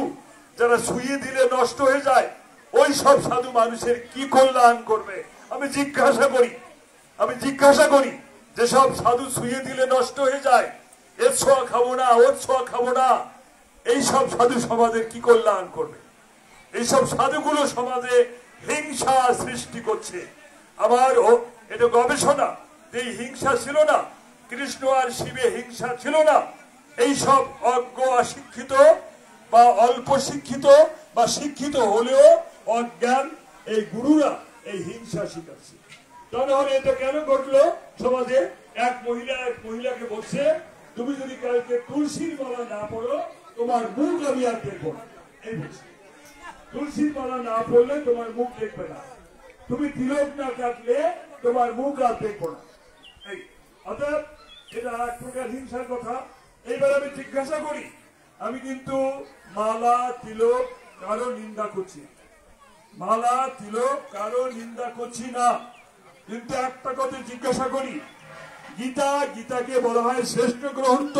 যারা শুয়ে দিলে নষ্ট হয়ে যায়, ওই সব সাধু মানুষের কি কল্যাণ করবে? আমি জিজ্ঞাসা করি যেসব সাধু শুয়ে দিলে নষ্ট হয়ে যায়, এর ছোঁয়া খাবো না, ওর ছোঁয়া খাবো না, এই সব সাধু সমাজের কি কল্যাণ করবে? এইসব সাধুগুলো সমাজে হিংসা সৃষ্টি করছে। আমার এটা গবেষণা, যে হিংসা ছিল না, কৃষ্ণ আর শিবে হিংসা ছিল না। এই সব অজ্ঞ অশিক্ষিত বা অল্প শিক্ষিত বা শিক্ষিত হলেও অজ্ঞান এই গুরুরা এই হিংসা শিখাচ্ছে। তাহলে এটা কেন ঘটলো? সমাজে এক মহিলাকে বলছে, তুমি যদি কালকে তুলসীর মালা না পড়ো তোমার মুখ আমি আর দেখবো না। এই বলছে, তুলসীর মালা না পড়লে তোমার মুখ দেখবে না, তুমি তিলক না কাটলে তোমার মুখ আর দেখবো না। এই অর্থাৎ এটা এক প্রকার হিংসার কথা। এইবার আমি জিজ্ঞাসা করি, আমি কিন্তু মালা তিলক কারো নিন্দা করছি, মালা তিলক কারো নিন্দা করছি না, কিন্তু একটা কথা জিজ্ঞাসা করি, গীতাকে বলা হয় শ্রেষ্ঠ গ্রন্থ।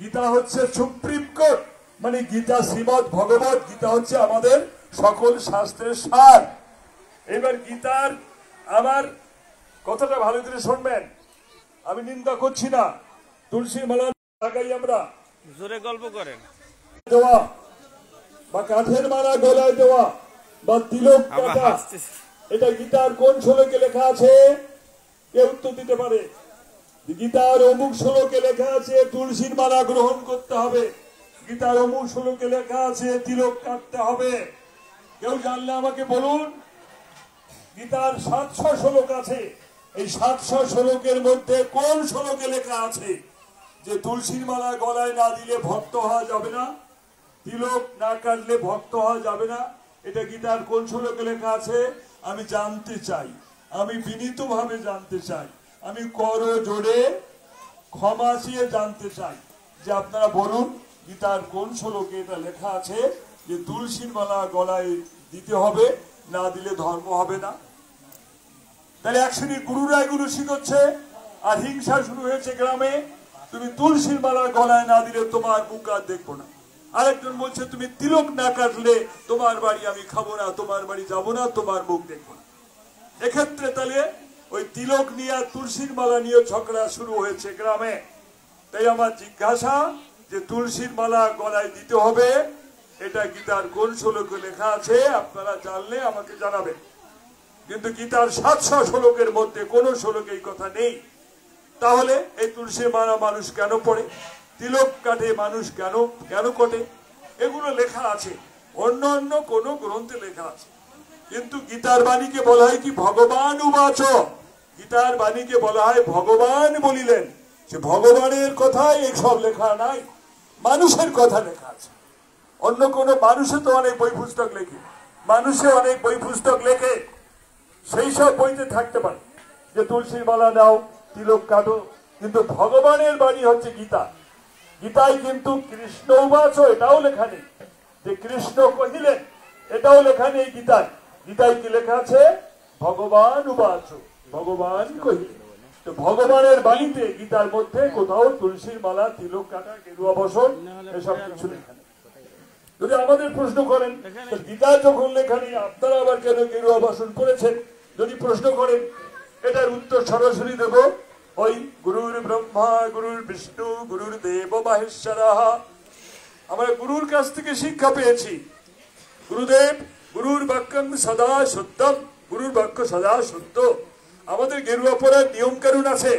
গীতা হচ্ছে সুপ্রিম কোর্ট, মানে গীতা শ্রীমদ ভগবত গীতা হচ্ছে আমাদের সকল শাস্ত্রের সার। এবার গীতার, আমার কথাটা ভালো করে শুনবেন, আমি নিন্দা করছি না। তুলসী মালা লাগাই আমরা, জোরে গল্প করেন, দেওয়া বা কাঠের মালা গলায় দেওয়া বা তিলক কাটা, এটা গীতার কোন শ্লোকে লেখা আছে? কে উত্তর দিতে পারে? গীতার অমুক শ্লোকে লেখা আছে তুলসীর মালা গ্রহণ করতে হবে, গীতার অমুক শ্লোকে লেখা আছে তিলক কাটতে হবে। কেউ জানলে আমাকে বলুন। গীতার 700 শ্লোক আছে, এই 700 শ্লোকের মধ্যে কোন শ্লোকে লেখা আছে যে তুলসীর মালা গলায় না দিলে ভক্ত হওয়া যাবে না, তিলক না কাটলে ভক্ত হওয়া যাবে না? এটা গীতার কোন শ্লোকে লেখা আছে? আমি জানতে চাই, আমি বিনীতভাবে জানতে চাই, আমি কর জোড়ে ক্ষমা চেয়ে জানতে চাই যে আপনারা বলুন গীতার কোন শ্লোকে এটা লেখা আছে যে তুলসীর মালা গলায় দিতে হবে, না দিলে ধর্ম হবে না। তাহলে এক শ্রেণীর গুরুরা এগুলো শিখাচ্ছে, আর হিংসা শুরু হয়েছে গ্রামে, তুমি তুলসীর মালা গলায় না দিলে তোমার মুখ আর দেখবো না। আরেকজন বলছে তুমি তিলক না কাটলে তোমার বাড়ি আমি খাবো না, তোমার বাড়ি যাবো না, তোমার মুখ দেখবো না। এক্ষেত্রে তাহলে ওই তিলক নিয়ে আর তুলসীর মালা নিয়ে ঝগড়া শুরু হয়েছে গ্রামে। তাই আমার জিজ্ঞাসা যে তুলসীর মালা গলায় দিতে হবে, এটা গীতার কোন শ্লোকে লেখা আছে? আপনারা জানলে আমাকে জানাবেন। কিন্তু গীতার 700 শ্লোকের মধ্যে কোন শ্লোকে এই কথা নেই। তাহলে এই তুলসীর মালা মানুষ কেন পড়ে, তিলক কাটে মানুষ কেন কটে? এগুলো লেখা আছে, অন্য অন্য কোন গ্রন্থে লেখা আছে। কিন্তু গীতার বাণীকে বলা হয় কি ভগবান উবাচ, গীতার বাণীকে বলা হয় ভগবান বলিলেন। যে ভগবানের কথাই এসব লেখা নাই, মানুষের কথা লেখা আছে। অন্য কোন মানুষে তো অনেক বই পুস্তক লেখে, মানুষে অনেক বই পুস্তক লেখে, সেই সব বইতে থাকতে পারে যে তুলসীর মালা নাও, তিলক কাটো, কিন্তু ভগবানের বাণী হচ্ছে গীতা। গীতায় কিন্তু কৃষ্ণ উবাচ এটাও লেখা নেই, যে কৃষ্ণ কহিলেন এটাও লেখা নেই গীতায়। গীতায় কি লেখা আছে? ভগবান উবাচ, ভগবান কহিলেন। তো ভগবানের বাণীতে গীতার মধ্যে কোথাও তুলসীর মালা, তিলক কাটা, গেরুয়া বসন এসব কিছু লেখা নেই। যদি আমাদের প্রশ্ন করেন গীতা যখন লেখা নেই আপনারা আবার কেন গেরুয়া বসন করেছেন, যদি প্রশ্ন করেন এটার উত্তর সরাসরি দেব, ওই গুরুর ব্রহ্মা গুরুর বিষ্ণু গুরুর দেব মহেশ্বরা। আমরা গুরুর কাছ থেকে শিক্ষা পেয়েছি, গুরুদেব গুরুর বাক্যং সদা সত্যম, গুরুর বাক্য সদা সত্য। আমাদের গেরুয়া পড়ার নিয়ম কানুন আছে,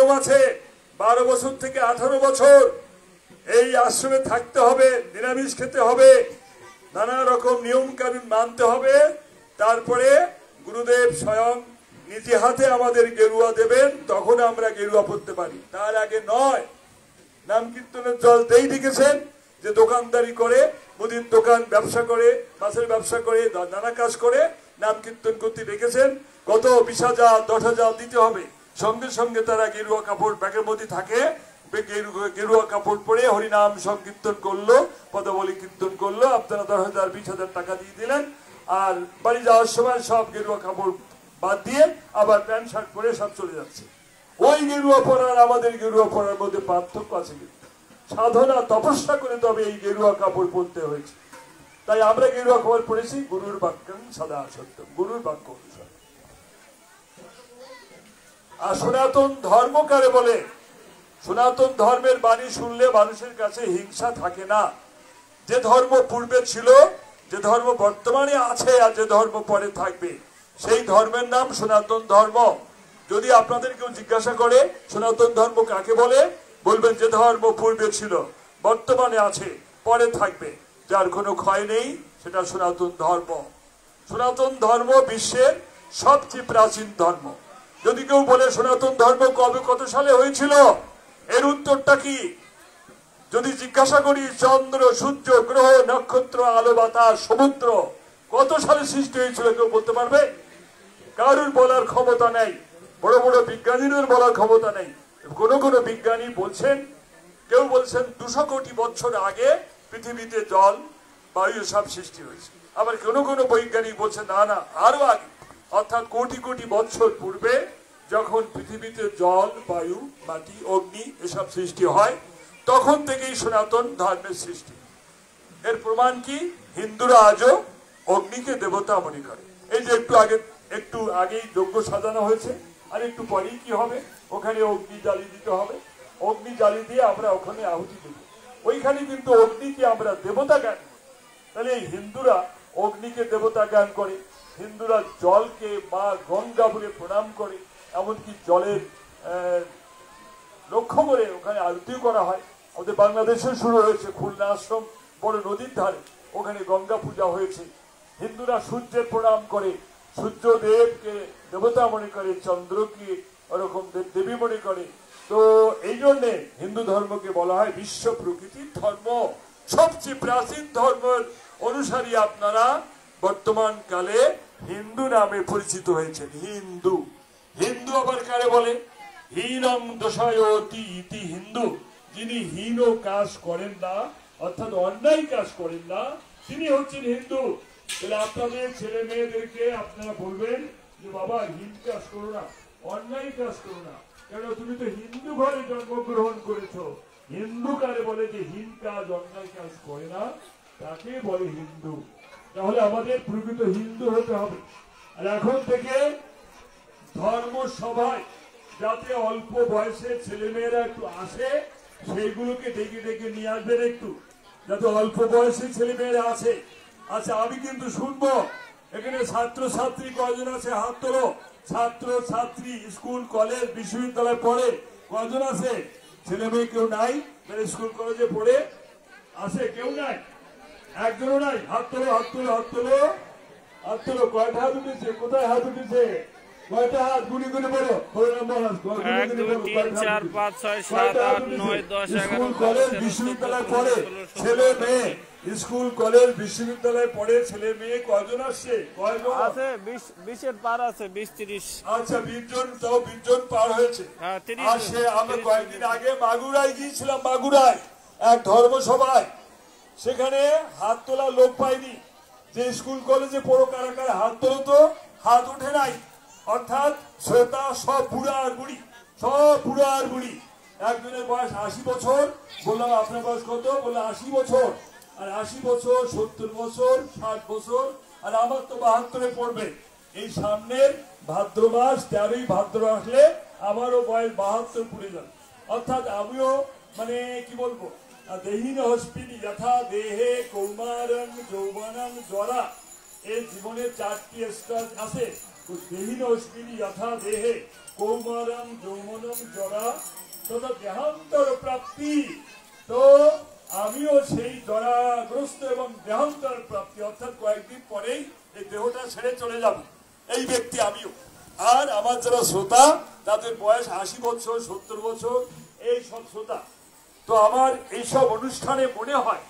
নিয়ম আছে, 12 বছর থেকে 18 বছর এই আশ্রমে থাকতে হবে, নিরামিষ খেতে হবে, নানা রকম নিয়ম কানুন মানতে হবে। তারপরে গুরুদেব স্বয়ং নিজে হাতে আমাদের গেরুয়া দেবেন, তখন আমরা গেরুয়া পড়তে পারি, তার আগে নয়। নাম কীর্তনের জল দেই দেখেছেন যে দোকানদারি করে, মুদির দোকান ব্যবসা করে, মাছের ব্যবসা করে, নানা কাজ করে নাম কীর্তন করতে দেখেছেন। কত 20,000 10,000 দিতে হবে, সঙ্গে সঙ্গে তারা গেরুয়া কাপড় ব্যাগের মধ্যে থাকে, গেরুয়া কাপড় পরে হরিনাম সংকীর্তন করলো, পদাবলী কীর্তন করলো, আপনারা 10,000 20,000 টাকা দিয়ে দিলেন, আর বাড়ি যাওয়ার সময় সব গেরুয়া কাপড় বাদ দিয়ে আবার প্যান্ট শার্ট পরে সব চলে যাচ্ছে। ওই গেরুয়া পরার আমাদের গেরুয়া পরার মধ্যে পার্থক্য আছে, কিন্তু সাধনা তপস্যা করে তবে এই গেরুয়া কাপড় পরতে হয়েছে। তাই আমরা গেরুয়া কাপড় পরেছি গুরুর বাক্যং সদা সত্যম, গুরুর বাক্য অনুসারে। আর সনাতন ধর্ম কারে বলে? সনাতন ধর্মের বাণী শুনলে মানুষের কাছে হিংসা থাকে না। যে ধর্ম পূর্বে ছিল, যে ধর্ম বর্তমানে আছে, আর যে ধর্ম পরে থাকবে, সেই ধর্মের নাম সনাতন ধর্ম। যদি আপনাদের কেউ জিজ্ঞাসা করে সনাতন ধর্ম কাকে বলে, বলবেন যে ধর্ম পূর্বে ছিল, বর্তমানে আছে, পরে থাকবে, যার কোনো ক্ষয় নেই, সেটা সনাতন ধর্ম। সনাতন ধর্ম বিশ্বের সবচেয়ে প্রাচীন ধর্ম। যদি কেউ বলে সনাতন ধর্ম কবে কত সালে হয়েছিল, এর উত্তরটা কি? যদি জিজ্ঞাসা করি চন্দ্র সূর্য গ্রহ নক্ষত্র আলো বাতাস সমুদ্র কত সালে সৃষ্টি হয়েছিল, কেউ বলতে পারবে? কারুর বলার ক্ষমতা নেই, বড় বড় বিজ্ঞানীদের বলার ক্ষমতা নেই। কোন বিজ্ঞানী বলছেন, কেউ বলছেন 200 কোটি বছর আগে পৃথিবীতে জল বায়ু সব সৃষ্টি হয়েছে। আবার কোন বৈজ্ঞানিক বলছেন না না, আরো আগে, অর্থাৎ কোটি কোটি বছর পূর্বে যখন পৃথিবীতে জল বায়ু মাটি অগ্নি এসব সৃষ্টি হয়, তখন থেকেই সনাতন ধর্মের সৃষ্টি। এর প্রমাণ কি? হিন্দুরা আজও অগ্নিকে দেবতা মনে করে। এই যে একটু আগেই যজ্ঞ সাজানো হয়েছে, আর একটু পরেই কি হবে, ওখানে অগ্নি জ্বালিয়ে দিতে হবে। অগ্নি জ্বালিয়ে দিয়ে আমরা ওখানে আহুতি দেব, ওইখানে কিন্তু অগ্নিকে আমরা দেবতা জ্ঞান করি। তাহলে এই হিন্দুরা অগ্নিকে দেবতা জ্ঞান করে, হিন্দুরা জলকে মা গঙ্গা বলে প্রণাম করে, এমনকি জলের লক্ষ্য করে ওখানে আরতিও করা হয়। আমাদের বাংলাদেশে শুরু হয়েছে, খুলনা আশ্রম বড় নদীর ধারে, ওখানে গঙ্গা পূজা হয়েছে। হিন্দুরা সূর্যের প্রণাম করে, সূর্যদেবকে দেবতা মনে করে, চন্দ্রকে ওরকম দেবী মনে করে। তো এই জন্যে হিন্দু ধর্মকে বলা হয় বিশ্ব প্রকৃতির ধর্ম, সবচেয়ে প্রাচীন ধর্মের অনুসারী আপনারা বর্তমান কালে হিন্দু নামে পরিচিত হয়েছেন। হিন্দু হিন্দু আবার কারে বলে? হীনং দোষায়তি ইতি হিন্দু। যিনি হীন কাজ করেন না, অর্থাৎ অন্যায় কাজ করেন না, তিনি হচ্ছেন হিন্দু। তাহলে আপনাদের ছেলে মেয়েদেরকে আপনারা বলবেন যে বাবা হীন কাজ করো না, অন্যায় কাজ করো না, কেন তুমি তো হিন্দু ঘরে জন্মগ্রহণ করেছো। হিন্দু কারে বলে? যে হীন কাজ অন্যায় কাজ করে না, তাকে বলে হিন্দু। তাহলে আমাদের প্রকৃত হিন্দু হতে হবে। আর এখন থেকে ধর্ম সভায় যাতে অল্প বয়সের ছেলে মেয়েরা একটু আসে, সেইগুলোকে ডেকে ডেকে নিয়ে আসবেন একটু, যাতে অল্প বয়সের ছেলে মেয়েরা আসে। আচ্ছা, আমি কিন্তু শুনবো এখানে ছাত্র ছাত্রী কয়জন আছে? হাত তোলো। ছাত্র ছাত্রী স্কুল কলেজ বিশ্ববিদ্যালয় পড়ে কয়জন আছে? ছেলে মেয়ে কেউ নাই? স্কুল কলেজে পড়ে আছে কেউ নাই? একজনও নাই? হাত তোলো, হাত তোলো, হাত তোলো, হাত তোলো। কয়টা হাত উঠেছে? কোথায় হাত উঠেছে? কয়টা হাত? গুলি গুলি বলো। 1 2 3 4 5 6 7 8 9 10 11 স্কুল কলেজ বিশ্ববিদ্যালয় পড়ে ছেলে মেয়ে, স্কুল কলেজ বিশ্ববিদ্যালয় পড়ে ছেলে মেয়ে কয়জন আসছে? কয়জন আছে? 20 এর পার আছে, 20 30। আচ্ছা, 20 জন, তাও 20 জন পার হয়েছে। হ্যাঁ, 30। আসে, আমরা কয়েকদিন আগে মাগুরায় গিয়েছিলাম, মাগুরায় এক ধর্মসভায়। সেখানে হাত তোলা লোক পাইনি। যে স্কুল কলেজে পড়ো কারা কারা হাত তোলো তো? হাত উঠে নাই। অর্থাৎ শ্রোতা সব বুড়া আর বুড়ি, সব বুড়া আর বুড়ি। একজনের বয়স 80 বছর, বললাম আপনার বয়স কত? বললো 80 বছর। আর 80 বছর, 70 বছর, 60 বছর, আর আমার তো 72-এ পড়বে। এই সামনের ভাদ্র মাস, 13ই ভাদ্র আসলে আমারও বয়স 72 পুড়ে যাবে। অর্থাৎ আমিও মানে কি বলবো, দেহিন হস্পিনি যথা দেহে কৌমারং যৌবনং জরা। এই জীবনে 4টি স্তর আছে। দেহিনস্মিনী যথা দেহে কৌমারম যৌবনম জরা তথা দেহান্তর প্রাপ্তি। তো আমিও সেই জরাগ্রস্ত এবং দেহান্তর প্রাপ্তি, অর্থাৎ কয়েকদিন পরেই এই দেহটা ছেড়ে চলে যাব, এই ব্যক্তি আমিও। আর আমার যারা শ্রোতা তাদের বয়স 80 বছর 70 বছর এই সব শ্রোতা। তো আমার এইসব অনুষ্ঠানে মনে হয়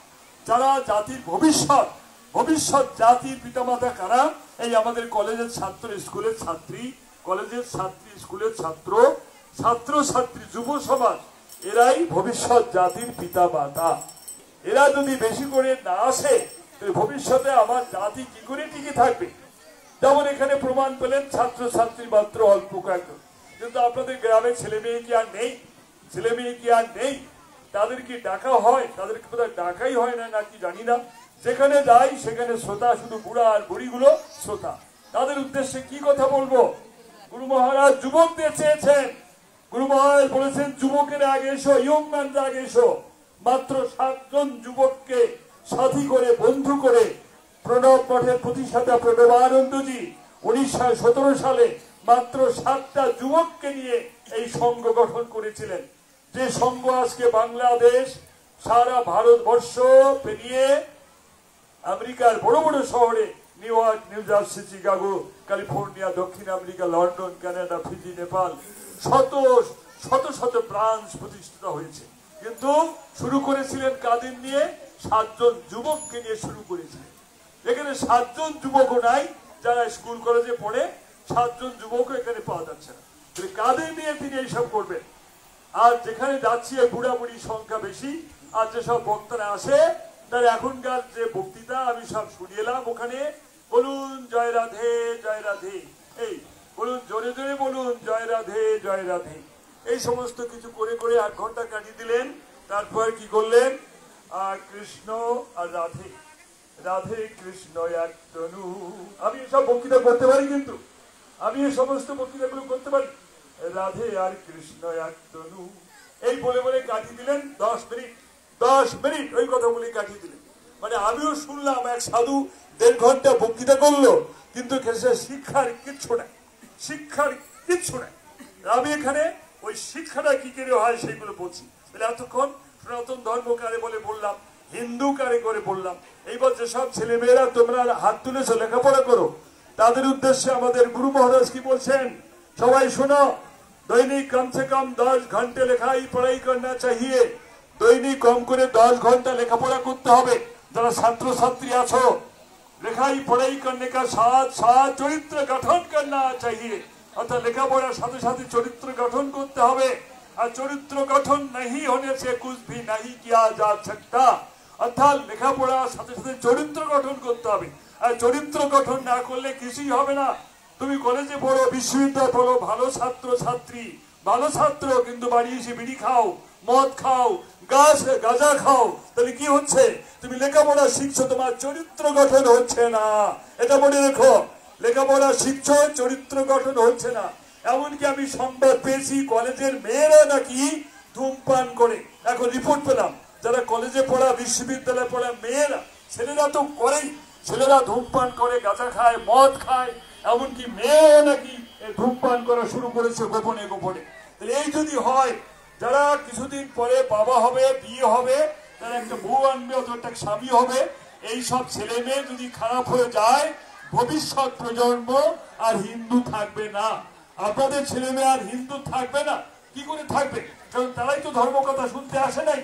যারা জাতির ভবিষ্যৎ, ভবিষ্যৎ জাতির পিতামাতা কারা? এই আমাদের কলেজের ছাত্র, স্কুলের ছাত্রী, কলেজের ছাত্রী, স্কুলের ছাত্র, ছাত্র ছাত্রী, যুব সমাজ, এরাই ভবিষ্যৎ জাতির পিতামাতা। এরা যদি বেশি করে না আসে ভবিষ্যতে আমার জাতি কি করে টিকে থাকবে? যেমন এখানে প্রমাণ পেলেন ছাত্র ছাত্রী মাত্র অল্প কয়েকজন, কিন্তু আপনাদের গ্রামে ছেলে মেয়ে কি আর নেই? ছেলে মেয়ে কি আর নেই? তাদের কি ডাকা হয়? তাদেরকে বোধহয় ডাকাই হয় না নাকি জানি না। যেখানে যাই সেখানে শ্রোতা, শুধু বুড়া আর বুড়িগুলো শ্রোতা। তাদের উদ্দেশ্যে কি কথা বলবো? গুরু মহারাজ যুবকদের চেয়েছেন, গুরু মহারাজ বলেছেন যুবকেরা আগে এসো, ইয়ংম্যানরা আগে এসো। মাত্র 7 জন যুবককে সাথী করে, বন্ধু করে প্রণব মঠের প্রতিষ্ঠাতা প্রণবানন্দজি 1917 সালে মাত্র 7টা যুবককে নিয়ে এই সংঘ গঠন করেছিলেন। যে সংঘ আজকে বাংলাদেশ, সারা ভারতবর্ষ পেরিয়ে আমেরিকার বড় বড় শহরে, New York, New Jersey, Chicago, California, দক্ষিণ America, London, Canada, Fiji, Nepal, শত শত শত ব্রাঞ্চ প্রতিষ্ঠিত হয়েছে। কিন্তু শুরু করেছিলেন কাদের নিয়ে? 7 জন যুবককে নিয়ে শুরু করেছিলেন। এখানে 7 জন যুবকও নাই যারা স্কুল কলেজে পড়ে, 7 জন যুবকও এখানে পাওয়া যাচ্ছে না। কাদের নিয়ে তিনি এইসব করবেন? আর যেখানে যাচ্ছি বুড়া বুড়ি সংখ্যা বেশি, আর যেসব বক্তারা আসে তার এখনকার যে বক্তৃতা আমি সব শুনিয়ে এলাম। ওখানে বলুন জয় রাধে জয় রাধে, এই বলুন জোরে জোরে বলুন জয় রাধে জয় রাধে, এই সমস্ত কিছু করে করে 8 ঘন্টা কাটিয়ে দিলেন। তারপর কি করলেন? কৃষ্ণ আর রাধে, রাধে কৃষ্ণ এক তনু। আমি এসব বক্তৃতা করতে পারি, কিন্তু আমি এই সমস্ত বক্তৃতাগুলো করতে পারি। রাধে আর কৃষ্ণ এক তনু, এই বলে বলে কাটিয়ে দিলেন 10 মিনিট। 10 মিনিট ওই কথা বলে কাটিয়ে দিলেন। মানে আমিও শুনলাম এক সাধু 1.5 ঘন্টা বক্তৃতা করলো, কিন্তু শিক্ষার কিচ্ছু নাই, শিক্ষার কিচ্ছু নাই। আমি এখানে ওই শিক্ষাটা কি করে হয় সেইগুলো বলছি। এতক্ষণ সনাতন ধর্ম কারে বলে বললাম, হিন্দু কারে করে বললাম। এইবার যেসব ছেলে মেয়েরা তোমরা হাত তুলেছো লেখাপড়া করো, তাদের উদ্দেশ্যে আমাদের গুরু মহারাজ কি বলছেন সবাই শোনো। दैनिक कम से कम 10 घंटे लिखाई पढ़ाई करना चाहिए। दैनिक कम করে 10 घंटा লেখাপড়া করতে হবে। যারা ছাত্র ছাত্রী আছো, लिखाई पढ़ाई करने का साथ साथ চরিত্র গঠন करना चाहिए। অর্থাৎ লেখাপড়ার সাথে সাথে চরিত্র গঠন করতে হবে। আর চরিত্র গঠন नहीं होने से कुछ भी नहीं किया जा सकता। অর্থাৎ লেখাপড়ার সাথে সাথে চরিত্র গঠন করতে হবে। আর চরিত্র গঠন না করলে কিছুই হবে না। তুমি কলেজে পড়ো, বিশ্ববিদ্যালয়ে পড়ো, ভালো ছাত্র ছাত্রী, ভালো ছাত্র, কিন্তু বাড়ি এসে বিড়ি খাও, মদ খাও, গাঁজা খাও, তাহলে কি হচ্ছে? তুমি লেখাপড়া শিখছো, তোমার চরিত্র গঠন হচ্ছে না। এটা মনে রেখো, লেখাপড়া শিখছো, চরিত্র গঠন হচ্ছে না। এমনকি আমি সংবাদ পেয়েছি কলেজের মেয়েরা নাকি ধূমপান করে। এখন রিপোর্ট পেলাম যারা কলেজে পড়া, বিশ্ববিদ্যালয়ে পড়া মেয়েরা, ছেলেরা তো করেই, ছেলেরা ধূমপান করে, গাঁজা খায়, মদ খায়, এমনকি মেয়েও নাকি ধূমপান করা শুরু করেছে গোপনে গোপনে। তাহলে এই যদি হয়, যারা কিছুদিন পরে বাবা হবে, বিয়ে হবে, তারা একটা বউ আনবে অথবা একটা স্বামী হবে, এই সব ছেলে মেয়ে যদি খারাপ হয়ে যায়, ভবিষ্যৎ প্রজন্ম আর হিন্দু থাকবে না। আপনাদের ছেলে মেয়ে আর হিন্দু থাকবে না। কি করে থাকবে? কারণ তারাই তো ধর্ম কথা শুনতে আসে নাই।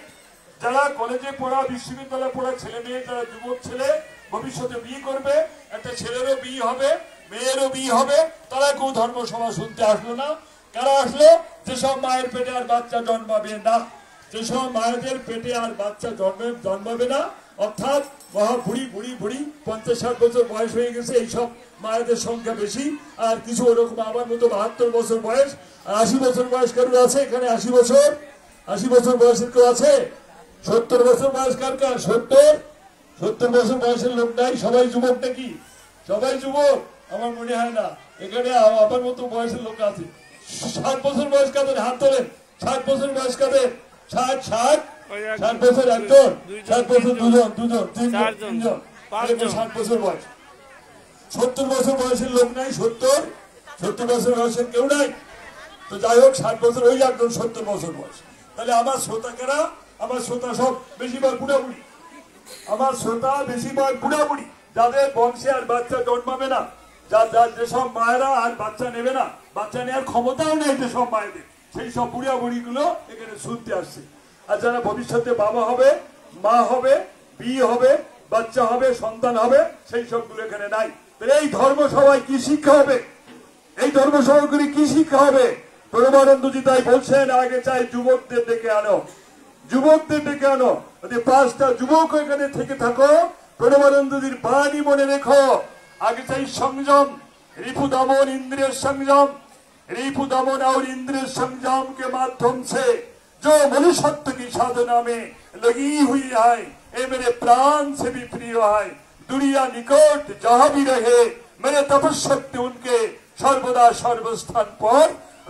যারা কলেজে পড়া, বিশ্ববিদ্যালয়ে পড়া ছেলে মেয়ে, যারা যুবক ছেলে ভবিষ্যতে বিয়ে করবে, একটা ছেলেরও বিয়ে হবে, মেয়েরও বিয়ে হবে, তারা কেউ ধর্ম সভা শুনতে আসলো না। কারা আসলো? যেসব মায়ের পেটে আর বাচ্চা জন্মাবে না, যেসব মায়েদের পেটে আর বাচ্চা জন্মাবে না, অর্থাৎ মহা বুড়ি বুড়ি বুড়ি 50-60 বছর বয়স হয়ে গেছে, এইসব মায়েদের সংখ্যা বেশি। আর কিছু ওরকম আমার মতো 72 বছর বয়স, 80 বছর বয়স কারো আছে এখানে? 80 বছর বয়সের কেউ আছে? 70 বছর বয়স কার কার? 70 বছর বয়সের লোক নাই? সবাই যুবক নাকি? সবাই যুবক? আমার মনে হয় না। এখানে আমার মতো বয়সের লোক আছে। 60 বছর বয়স কাদের? হাত তোলেন। 60 বছর বয়স কাদের? 60 বছর একজন, 60 বছর দুজন, 3জন, 60 বছর বয়স। 70 বছর বয়সের লোক নাই, 70 বছর বয়সের কেউ নাই। তো যাই হোক 60 বছর হয়ে যাক, 70 বছর বয়স। তাহলে আমার শ্রোতাকেরা, আমার শ্রোতা সব বেশিরভাগ বুড়াবুড়ি, আমার শ্রোতা বেশিরভাগ বুড়াবুড়ি, যাদের বংশে আর বাচ্চা জন্মাবে না, যেসব মায়েরা আর বাচ্চা নেবে না, বাচ্চা নেওয়ার ক্ষমতাও নেই যেসব মায়েদের, সেই সব বুড়া বুড়িগুলো এখানে শুনতে আসছে। আর যারা ভবিষ্যতে বাবা হবে, মা হবে, বিয়ে হবে, বাচ্চা হবে, সন্তান হবে, সেই সবগুলো এখানে নাই। তাহলে এই ধর্মসভায় কি শিক্ষা হবে? এই ধর্মসভাগুলি কি শিক্ষা হবে? প্রণবানন্দজি তাই বলছেন, আগে চাই যুবকদের ডেকে আনো, যুবকদের ডেকে আনো। যদি 5টা যুবক এখানে থেকে থাকো, প্রণবানন্দজির বাণী মনে রেখো। आगे चाहिए संयम, रिपु दमन इंद्रिय संयम, रिपु दमन और इंद्रिय संयम के माध्यम से जो मनुष्यत्व की साधना में लगी हुई है, ये मेरे प्राण से भी प्रिय है। दुनिया निकट जहाँ भी रहे, मेरे तपस्शक्ति उनके सर्वदा सर्वस्थान पर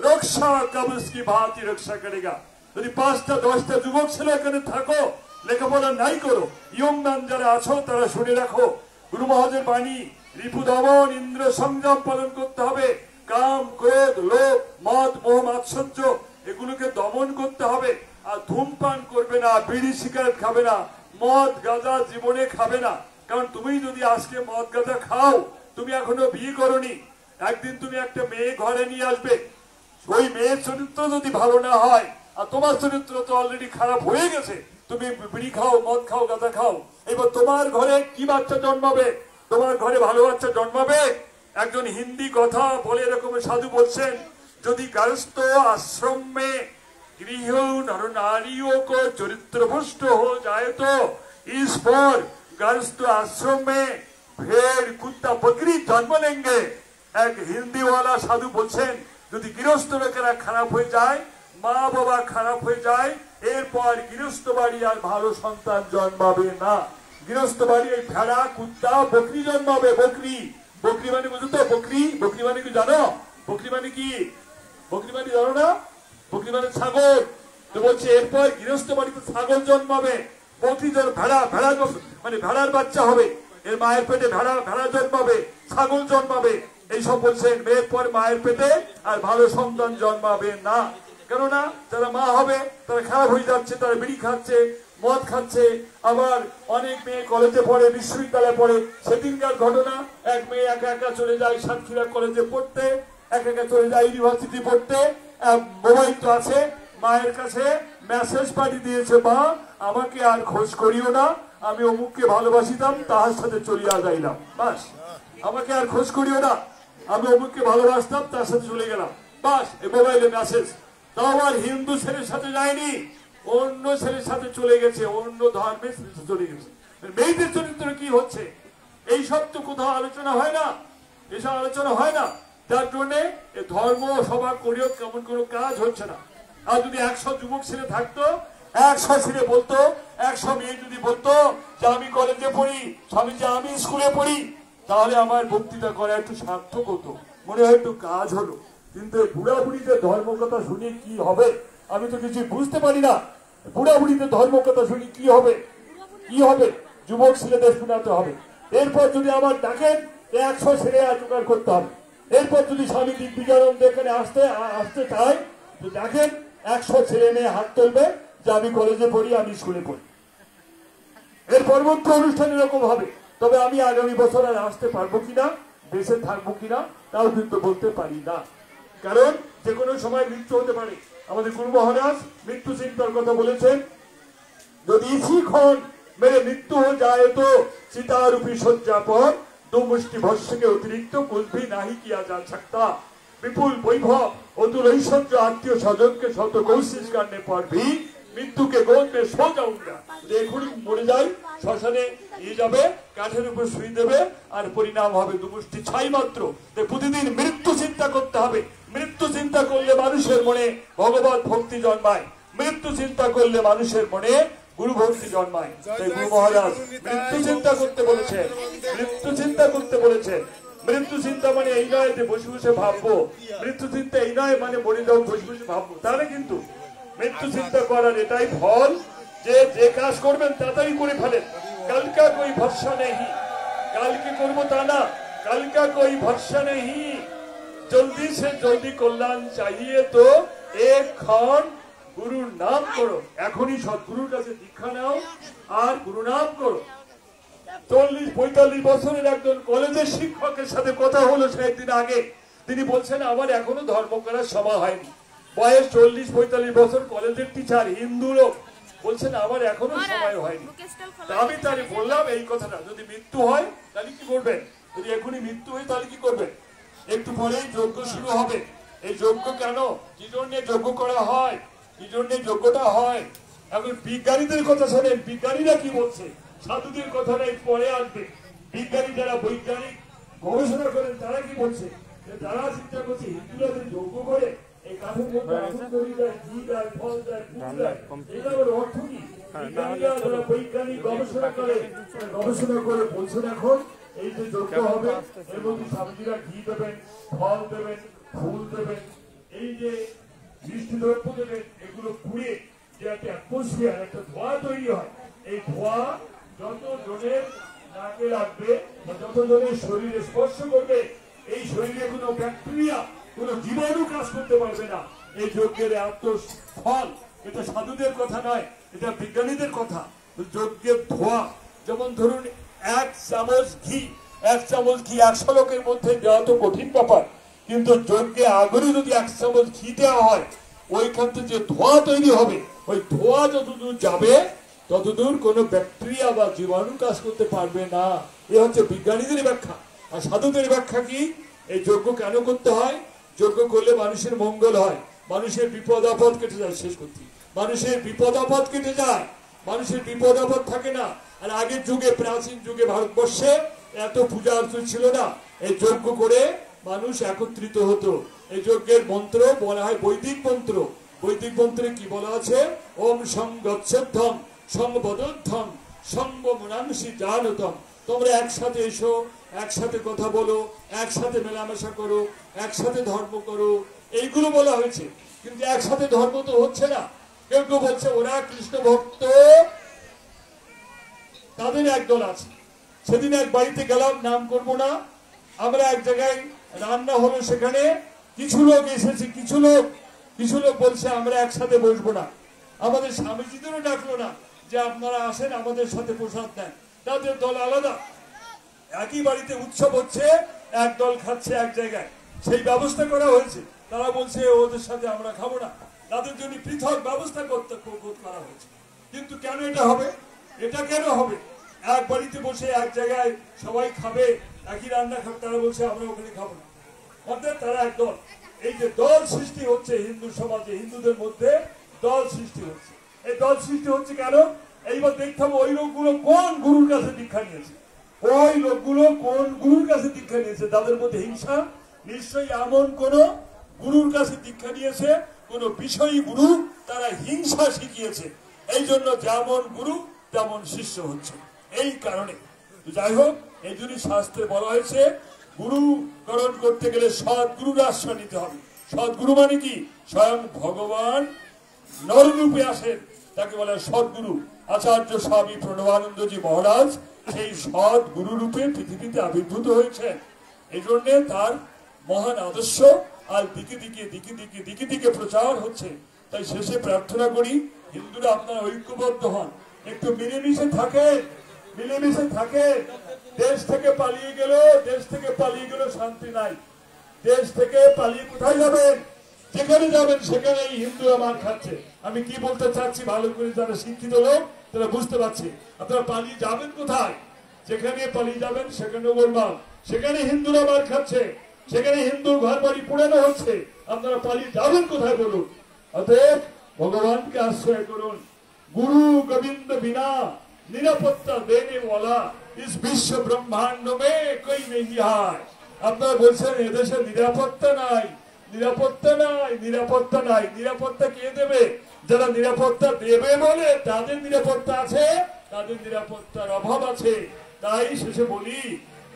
रक्षा कवच की भांति रक्षा करेगा। यदि 5টা 10টা যুবক ছেলে এখানে থাকো, লেখাপড়া নাই করো, ইয়ং ম্যান যারা আছো তারা শুনে রাখো, গুরু মহারাজের বাণী, রিপু দমন ইন্দ্র সংযম পালন করতে হবে। কাম, ক্রোধ, লোভ, মদ, মোহ, মাৎসর্য এগুলোকে দমন করতে হবে। আর ধূমপান করবে না, বিড়ি সিগারেট খাবে না, মদ গাঁজা জীবনে খাবে না। কারণ তুমি যদি আজকে মদ গাঁজা খাও, তুমি এখনো বিয়ে করনি, একদিন তুমি একটা মেয়ে ঘরে নিয়ে আসবে, ওই মেয়ের চরিত্র যদি ভালো না হয়, আর তোমার চরিত্র তো অলরেডি খারাপ হয়ে গেছে, তুমি বিড়ি খাও, মদ খাও, গাঁজা খাও, এবার তোমার ঘরে কি বাচ্চা জন্মাবে? তোমার ঘরে ভালো বাচ্চা জন্মাবে? একজন হিন্দি কথা বলে এরকম সাধু বলছেন, যদি গৃহস্থ आश्रम में गृह नर नारियों को चरित्र भ्रष्ट हो जाए तो इस पर गृहस्थ आश्रम में भेड़, कुत्ता, बकरी जन्म लेंगे। एक हिंदी वाला साधु बोलছেন, যদি গৃহস্থ লোকেরা খারাপ হয়ে যায়, মা বাবা খারাপ হয়ে যায়, এরপর গৃহস্থ বাড়ি আর ভালো সন্তান জন্মাবে না। গৃহস্থ বাড়ি এই ভেড়া, কুত্তা, বকরি জন্মাবে। বকরি, বকরি মানে বুঝো তো? বকরি, বকরি মানে কি জানো? বকরি মানে কি? বকরি মানে জানো না? বকরি মানে ছাগল। তো বলছে এরপর গৃহস্থ বাড়িতে ছাগল জন্মাবে, বকরি ভেড়া, ভেড়া মানে ভেড়ার বাচ্চা হবে, এর মায়ের পেটে ভেড়া, ভেড়া জন্মাবে, ছাগল জন্মাবে। এইসব বলছেন, এরপর মায়ের পেটে আর ভালো সন্তান জন্মাবে না। কেননা যারা মা হবে তারা খারাপ হয়ে যাচ্ছে, তারা বিড়ি খাচ্ছে, মদ খাচ্ছে। আবার অনেক মেয়ে কলেজে পড়ে, বিশ্ববিদ্যালয়ে পড়ে। সেদিনকার ঘটনা, এক মেয়ে একা একা চলে যায় সাতক্ষীরা কলেজে পড়তে, একা একা চলে যায় ইউনিভার্সিটি পড়তে। মোবাইল তো আছে, মায়ের কাছে মেসেজ পাঠিয়ে দিয়েছে, মা আমাকে আর খোঁজ করিও না, আমি অমুককে ভালোবাসিতাম, তাহার সাথে চলিয়া যাইলাম, বাস। আমাকে আর খোঁজ করিও না, আমি অমুককে ভালোবাসতাম, তার সাথে চলে গেলাম, বাস। এই মোবাইলে মেসেজ। তাও আর হিন্দু ছেলের সাথে যায়নি, অন্য ছেলের সাথে চলে গেছে, অন্য ধর্মের সাথে চলে গেছে। মেয়েদের চরিত্র কি হচ্ছে, এই সব তো কোথাও আলোচনা হয় না, এসব আলোচনা হয় না। যার জন্য ধর্ম সভা করেও কেমন কোনো কাজ হচ্ছে না। আর যদি 100 যুবক ছেলে থাকতো, 100 ছেলে বলতো, 100 মেয়ে যদি বলতো যে আমি কলেজে পড়ি, স্বামীজি আমি স্কুলে পড়ি, তাহলে আমার বক্তৃতা করা একটু সার্থক হতো, মনে হয় একটু কাজ হলো। কিন্তু বুড়া বুড়িদের ধর্ম কথা শুনে কি হবে, আমি তো কিছু বুঝতে পারি না। বুড়া বুড়িদের ধর্ম কথা শুনি কি হবে, কি হবে? যুবক ছেলেদের শোনাতে হবে। এরপর যদি আবার ডাকেন 100 ছেলে জোগাড় করতে হবে। এরপর যদি স্বামী দিগ্বিজয়ন এখানে আসতে চায়, তো দেখেন 100 ছেলে মেয়ে হাত তুলবে যে আমি কলেজে পড়ি, আমি স্কুলে পড়ি। এর পরবর্তী অনুষ্ঠান এরকম হবে। তবে আমি আগামী বছর আর আসতে পারবো কিনা, দেশে থাকবো কিনা, তাও কিন্তু বলতে পারি না। কারণ যে কোনো সময় মৃত্যু হতে পারে। আমাদের গুরু মহারাজ মৃত্যু চিন্তার কথা বলেছেন, যদি इसी क्षण मेरे मृत्यु हो जाए तो चितारूपी शज्जा पर 2 मुष्टि भस्म के अतिरिक्त कुछ भी नहीं किया जा सकता। विपुल वैभव अतुल ऐश्वर्य आत्मीय स्वजन के शत कोशिश करने पर भी मृत्यु के गोद में सो जाऊंगा। দেখুন মরে যাই, শ্মশানে নিয়ে যাবে, কাঠের উপর শুয়ে দেবে, আর পরিণাম হবে 2 মুষ্টি ছাই মাত্র। প্রতিদিন মৃত্যু চিন্তা করতে হবে। মৃত্যু চিন্তা করলে মানুষের মনে ভগবত ভক্তি জন্মায়, মৃত্যু চিন্তা করলে মানুষের মনে গুরু ভক্তি জন্মায়। তাই গুরু মহারাজ মৃত্যু চিন্তা করতে বলেছেন, মৃত্যু চিন্তা করতে বলেছেন। মৃত্যু চিন্তা মানে এই নয় যে বসে বসে ভাববো, মৃত্যু চিন্তা এই নয় মানে মরে যাও বসে বসে ভাববো, তাহলে কিন্তু মৃত্যু চিন্তা করার এটাই ফল যে যে কাজ করবেন তাড়াতাড়ি করে ফেলেন। কালকা কই ভরসা নেই, কালকে করবো তা না, कल का कोई भरोसा नहीं, जल्दी से जल्दी कल्याण चाहिए तो एक क्षण गुरु नाम करो, एखोनी सद्गुरुर काছে दीक्षा नाओ और गुरु नाम करो। 40-45 বছরের একজন কলেজের শিক্ষকের সাথে কথা হলো সেদিন আগে, তিনি বলছেন আমার এখনো ধর্ম করার সময় হয়নি। বয়স 40-45 বছর, কলেজের টিচার, হিন্দু লোক, বলছেন আমার এখনো সময় হয়নি। আমি তারে বললাম এই কথাটা, যদি মৃত্যু হয় তাহলে কি করবেন? যদি এখনই মৃত্যু হয় তাহলে কি করবেন? একটু পরেই যজ্ঞ শুরু হবে। এই যজ্ঞ কেন, কি জন্য যজ্ঞ করা হয়, কি জন্য যজ্ঞটা হয়? এখন বিজ্ঞানীদের কথা শোনেন, বিজ্ঞানীরা কি বলছে, সাধুদের কথাটা পরে আসবে। বিজ্ঞানী যারা বৈজ্ঞানিক গবেষণা করেন তারা কি বলছে, যারা চিন্তা করছে হিন্দুরা যে যজ্ঞ করে এই কাঠের মধ্যে আগুন ধরিয়ে দেয়, ঘি দেয়, ফল দেয়, ফুল দেয়, এটার অর্থ কি? বিজ্ঞানীরা যারা বৈজ্ঞানিক গবেষণা করে বলছেন এখন এই যে যজ্ঞ হবে এর মধ্যে স্বামীজিরা ঘি দেবেন, ফল দেবেন, ফুল দেবেন, এই যে মিষ্টি দ্রব্য দেবেন, এগুলো পুড়ে যে একটা অ্যাটমসফিয়ার, একটা ধোঁয়া তৈরি হয়, এই ধোঁয়া যত জনের নাকে লাগবে বা যত জনের শরীরে স্পর্শ করবে, এই শরীরে কোনো ব্যাকটেরিয়া, কোনো জীবাণু কাজ করতে পারবে না। এই যজ্ঞের এত ফল, এটা সাধুদের কথা নয়, এটা বিজ্ঞানীদের কথা। যজ্ঞের ধোঁয়া, যেমন ধরুন 1 চামচ ঘি, 100 লোকের মধ্যে দেওয়া তো কঠিন ব্যাপার, কিন্তু যজ্ঞে আগরে যদি 1 চামচ ঘি দেওয়া হয়, ওইখান থেকে যে ধোঁয়া তৈরি হবে, ওই ধোঁয়া যতদূর যাবে ততদূর কোনো ব্যাকটেরিয়া বা জীবাণু কাজ করতে পারবে না। এ হচ্ছে বিজ্ঞানীদের ব্যাখ্যা। আর সাধুদের ব্যাখ্যা কি? এই যজ্ঞ কেন করতে হয়? যজ্ঞ করলে মানুষের মঙ্গল হয়, মানুষের বিপদ আপদ কেটে যায়। শেষ করছি, মানুষের বিপদ আপদ কেটে যায়, মানুষের বিপদ আপদ থাকে না। আর আগের যুগে, প্রাচীন যুগে ভারতবর্ষে এত পূজা অর্চনা ছিল না। এই যজ্ঞ করে মানুষ একত্রিত হতো। এই যজ্ঞের মন্ত্র বলা হয় বৈদিক মন্ত্র। বৈদিক মন্ত্রে কি বলা আছে? ওম সংগচ্ছধ্বম সংবদধ্বম সংবমনাংসি জানতম। তোমরা একসাথে এসো, একসাথে কথা বলো, একসাথে মেলামেশা করো, একসাথে ধর্ম করো, এইগুলো বলা হয়েছে। কিন্তু একসাথে ধর্ম তো হচ্ছে না। কেউ কেউ বলছে ওরা কৃষ্ণ ভক্ত, তাদের একদল আছে। সেদিন এক বাড়িতে গেলাম, নাম করব না, আমরা এক জায়গায় রান্না হলো, সেখানে কিছু লোক এসেছে, কিছু লোক বলছে আমরা একসাথে বসবো না। আমাদের স্বামীজিদেরও ডাকলো না যে আপনারা আসেন আমাদের সাথে প্রসাদ দেন, তাদের দল আলাদা। একই বাড়িতে উৎসব হচ্ছে, এক দল খাচ্ছে এক জায়গায়, সেই ব্যবস্থা করা হয়েছে। তারা বলছে ওদের সাথে আমরা খাবো না, তাদের জন্য পৃথক ব্যবস্থা করা হয়েছে। কিন্তু কেন এটা হবে? এটা কেন হবে? এক বাড়িতে বসে এক জায়গায় সবাই খাবে, একই রান্না খাবে, তারা বলছে আমরা ওখানে খাবো না। অর্থাৎ তারা এক দল। এই যে দল সৃষ্টি হচ্ছে হিন্দু সমাজে, হিন্দুদের মধ্যে দল সৃষ্টি হচ্ছে। এই দল সৃষ্টি হচ্ছে কেন? এইবার দেখতে হবে ওই লোকগুলো কোন গুরুর কাছে দীক্ষা নিয়েছে, ওই লোকগুলো কোন গুরুর কাছে দীক্ষা নিয়েছে। তাদের মধ্যে হিংসা, নিশ্চয়ই এমন কোন গুরুর কাছে দীক্ষা নিয়েছে, কোন বিষয়ী গুরু, তারা হিংসা শিখিয়েছে। এই জন্য যেমন গুরু তেমন শিষ্য হচ্ছে। এই কারণে যাই হোক, এই জন্য শাস্ত্রে বলা হয়েছে গুরুকরণ করতে গেলে সদ্গুরুর আশ্রয় নিতে হবে। সদ্গুরু মানে কি? স্বয়ং ভগবান নররূপে আসেন, তাকে বলে সদ্গুরু। আচার্য স্বামী প্রণবানন্দজি মহারাজ সেই সদ্গুরু রূপে পৃথিবীতে আবির্ভূত হয়েছেন। এই জন্য তার মহান আদর্শ আর দিকে দিকে প্রচার হচ্ছে। তাই শেষে প্রার্থনা করি হিন্দুরা আপনারা ঐক্যবদ্ধ হন, একটু মিলেমিশে থাকে। দেশ থেকে পালিয়ে গেল শান্তি নাই। দেশ থেকে পালিয়ে কোথায় যাবেন? যেখানে যাবেন সেখানে হিন্দুরা মার খাচ্ছে। আমি কি বলতে চাচ্ছি ভালো করে যারা শিক্ষিত লোক তারা বুঝতে পারছে। আপনারা পালিয়ে যাবেন কোথায়? যেখানে পালিয়ে যাবেন সেখানে গোলমাল, সেখানে হিন্দুরা মার খাচ্ছে, সেখানে হিন্দুর ঘর বাড়ি পোড়ানো হচ্ছে। আপনারা পালিয়ে যাবেন কোথায় বলুন? অতএব ভগবানকে আশ্রয় করুন। গুরু গোবিন্দ বিনা নিরাপত্তা দেনে ওয়ালা ইস বিশ্ব ব্রহ্মাণ্ড মে কই নেই হায়। আপনারা বলছেন এদেশে নিরাপত্তা নাই। নিরাপত্তা কে দেবে? যারা নিরাপত্তা দেবে বলে তাদের নিরাপত্তা আছে, তাদের নিরাপত্তার অভাব আছে। তাই শেষে বলি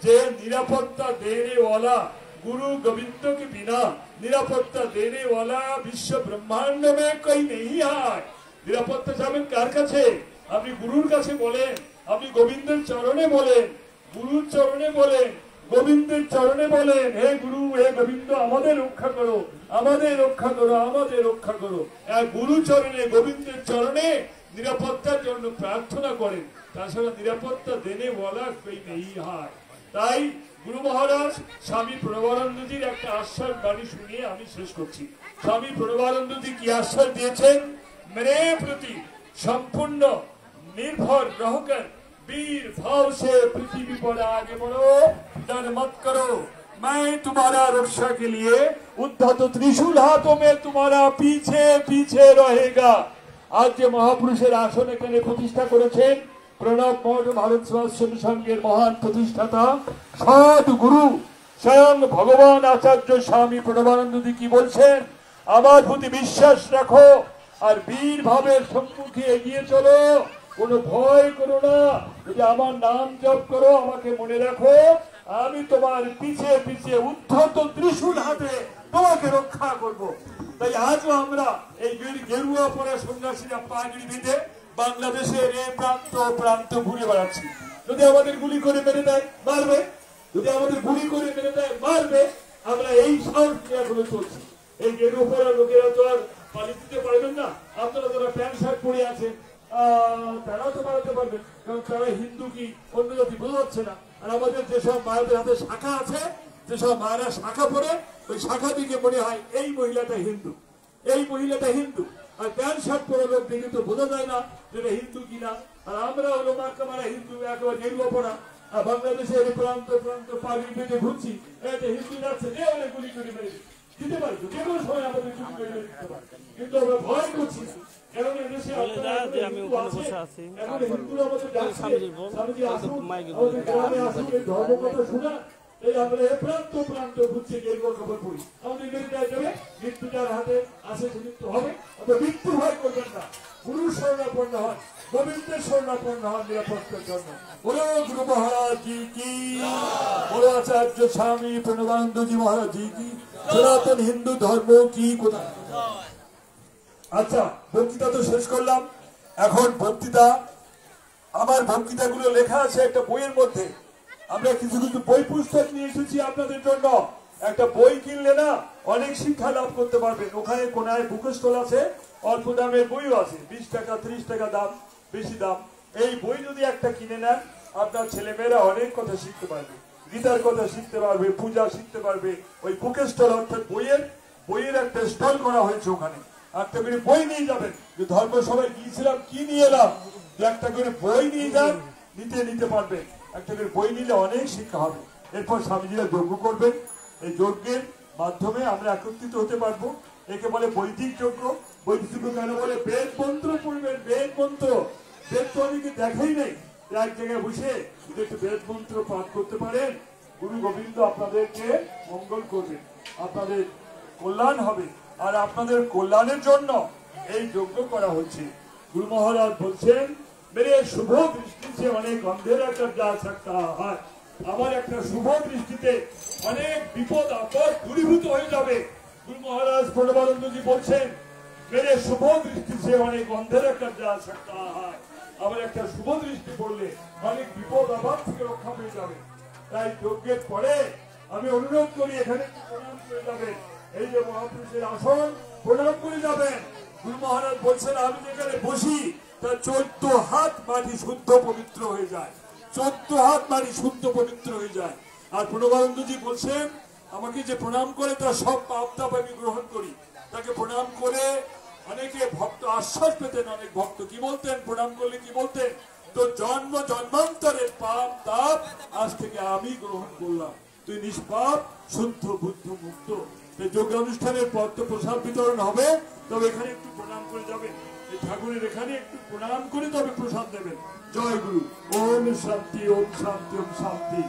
যে নিরাপত্তা দেনে ওয়ালা गुरु गोविंद के बिना निरापत्ता देने वाला विश्व ब्रह्मांड में कोई नहीं है। निरापत्ता जाबेन कार काछे? আপনি গুরুর কাছে বলেন, আপনি গোবিন্দের চরণে বলেন, গুরুর চরণে বলেন, গোবিন্দের চরণে বলেন, হে গুরু, হে গোবিন্দ, আমাদের রক্ষা করো, আমাদের রক্ষা করো, আমাদের রক্ষা করো। এক গুরু চরণে, গোবিন্দের চরণে নিরাপত্তার জন্য প্রার্থনা করেন। তাছাড়া নিরাপত্তা দেনে বলা কই নেই হয়। তাই গুরু মহারাজ স্বামী প্রণবানন্দজির একটা আশ্বাস বাণী শুনিয়ে আমি শেষ করছি। স্বামী প্রণবানন্দজি কি আশ্বাস দিয়েছেন? मेरे प्रति संपूर्ण निर्भर रहकर वीर भाव से पृथ्वी पर आगे बढ़ो, डर मत करो, मैं तुम्हारा रक्षा के लिए उद्धत त्रिशूल हाथों में तुम्हारा पीछे पीछे रहेगा। आज जो महापुरुषের আসন এখানে প্রতিষ্ঠা করেছেন প্রণব মঠ ভারত সেবা সংঘের মহান প্রতিষ্ঠাতা সৎ গুরু স্বয়ং ভগবান আচার্য স্বামী প্রণবানন্দজি কি বলছেন? আমার প্রতি বিশ্বাস রাখো আর বীর ভাবের সম্মুখে এগিয়ে চলো, কোনো ভয় করো না। যদি আমার নাম জপ করো, আমাকে মনে রাখো, আমি তোমার পিছে পিছে উদ্ধত ত্রিশূল হাতে তোমাকে রক্ষা করব। তাই আজও আমরা এই গেরুয়া পরা সন্ন্যাসীরা পাগড়ি বেঁধে বাংলাদেশের এ প্রান্ত প্রান্ত ঘুরে বেড়াচ্ছি। যদি আমাদের গুলি করে মেরে দেয়, মারবে। যদি আমাদের গুলি করে মেরে দেয়, মারবে। আমরা এই সাহস নিয়ে এখনো চলছি। এই গেরুয়া পরা লোকেরা তো আর পালিয়ে দিতে পারবেন না। আপনারা যারা প্যান্ট শার্ট পরে আছেন তারাও তো বাড়াতে পারবেন, কারণ তারা হিন্দু কি অন্য জাতি বোঝা যাচ্ছে না। আর আমাদের যেসব মায়েদের হাতে শাখা আছে, যেসব মায়েরা শাখা পরে, ওই শাখা দিকে মনে হয় এই মহিলাটা হিন্দু, এই মহিলাটা হিন্দু। আর প্যান্ট শার্ট পরে লোক দেখে তো বোঝা যায় না যেটা হিন্দু কিনা। আর আমরা হলো মার্কা মারা হিন্দু, একেবারে গেরুয়া পড়া। আর বাংলাদেশের প্রান্ত প্রান্ত পাগড়ি বেঁধে ঘুরছি, এটা হিন্দু যাচ্ছে, যে ওরা গুলি করে মেরে দিতে পারি, যে কোনো সময় আমাদের গুলি করে মেরে দিতে পারি। কিন্তু আমরা ভয় করছি না, কারণ এদেশে আমি ওখানে বসে আছি। এখন হিন্দুরা আমাদের ডাকছে, স্বামীজি আসুন, মাইকে আমাদের গ্রামে আসুন, এই ধর্ম কথা শোনা। এই আমরা এ প্রান্ত প্রান্ত ঘুরছে, গেরুয়া খবর পড়ি। আমাদের মেরে যাবে, মৃত্যু যার হাতে আসে সে মৃত্যু হবে। আমরা মৃত্যু ভয় করবেন না, গুরুর শরণাপন্ন হন, গোবিন্দের শরণাপন্ন হন নিরাপত্তার জন্য। বলো গুরু মহারাজ জি কি, বলো আচার্য স্বামী প্রণবানন্দজি মহারাজ জি কি, সনাতন হিন্দু ধর্ম কি কোথায়। আচ্ছা, বক্তৃতা তো শেষ করলাম। এখন বক্তৃতা, আমার বক্তৃতাগুলো লেখা আছে একটা বইয়ের মধ্যে। আমরা কিছু কিছু বই পুস্তক নিয়ে এসেছি আপনাদের জন্য। একটা বই কিনলে না অনেক শিক্ষা লাভ করতে পারবেন। ওখানে কোনায় বুক স্টল আছে, অল্প দামের বইও আছে, 20 টাকা 30 টাকা দাম, বেশি দাম। এই বই যদি একটা কিনে নেন, আপনার ছেলেমেয়েরা অনেক কথা শিখতে পারবে, গীতার কথা শিখতে পারবে, পূজা শিখতে পারবে। ওই বুক স্টল অর্থাৎ বইয়ের একটা স্টল করা হয়েছে, ওখানে একটা করে বই নিয়ে যাবেন। যে ধর্মসভায় গিয়েছিলাম কি নিয়ে এলাম, একটা করে বই নিয়ে যান, নিতে পারবেন। একটা করে বই নিলে অনেক শিক্ষা হবে। এরপর স্বামীজিরা যজ্ঞ করবেন। এই যজ্ঞের মাধ্যমে আমরা একত্রিত হতে পারবো। একে বলে বৈদিক যজ্ঞ। বৈদিক যজ্ঞ কেন বলে? বেদ মন্ত্র পড়বেন, বেদ মন্ত্র। বেদ তো অনেকে দেখাই নেই, এক জায়গায় বসে যদি একটু বেদ মন্ত্র পাঠ করতে পারেন, গুরু গোবিন্দ আপনাদেরকে মঙ্গল করবেন, আপনাদের কল্যাণ হবে। আর আপনাদের কল্যাণের জন্য এই যজ্ঞ করা হচ্ছে। গুরু মহারাজ বলছেন, মেরে শুভ দৃষ্টি से অনেক अंधेरा कर जा सकता है। আমার একটা শুভ দৃষ্টিতে অনেক বিপদ আপদ দূরীভূত হয়ে যাবে। গুরু মহারাজ প্রণবানন্দজি বলছেন, মেরে শুভ দৃষ্টি से অনেক अंधेरा कर जा सकता है। আমার একটা শুভ দৃষ্টি পড়লে অনেক বিপদ আপদ থেকে রক্ষা পেয়ে যাবে। তাই যজ্ঞের পরে আমি অনুরোধ করি এখানে প্রণাম করে যাবেন। এই যে মহাপুরুষের আসন, প্রণাম করে যাবেন। গুরু মহারাজ বলছেন, আমি যেখানে বসি তার 14 হাত মাটি শুদ্ধ পবিত্র হয়ে যায়, 14 হাত মাটি শুদ্ধ পবিত্র হয়ে যায়। আর প্রণবানন্দজি বলছেন, আমাকে যে প্রণাম করে তার সব পাপ তাপ আমি গ্রহণ করি। তাকে প্রণাম করে অনেকে ভক্ত আশ্বাস পেতেন। অনেক ভক্ত কি বলতেন, প্রণাম করলে কি বলতেন, তো জন্ম জন্মান্তরের পাপ তাপ আজ থেকে আমি গ্রহণ করলাম, তুই নিষ্পাপ শুদ্ধ বুদ্ধ মুক্ত। যোগ্য অনুষ্ঠানের পর তো প্রসাদ বিতরণ হবে, তবে এখানে একটু প্রণাম করে যাবেন। ঠাকুরের এখানে একটু প্রণাম করে তবে প্রসাদ দেবেন। জয় গুরু। ওম শান্তি, ওম শান্তি, ওম শান্তি।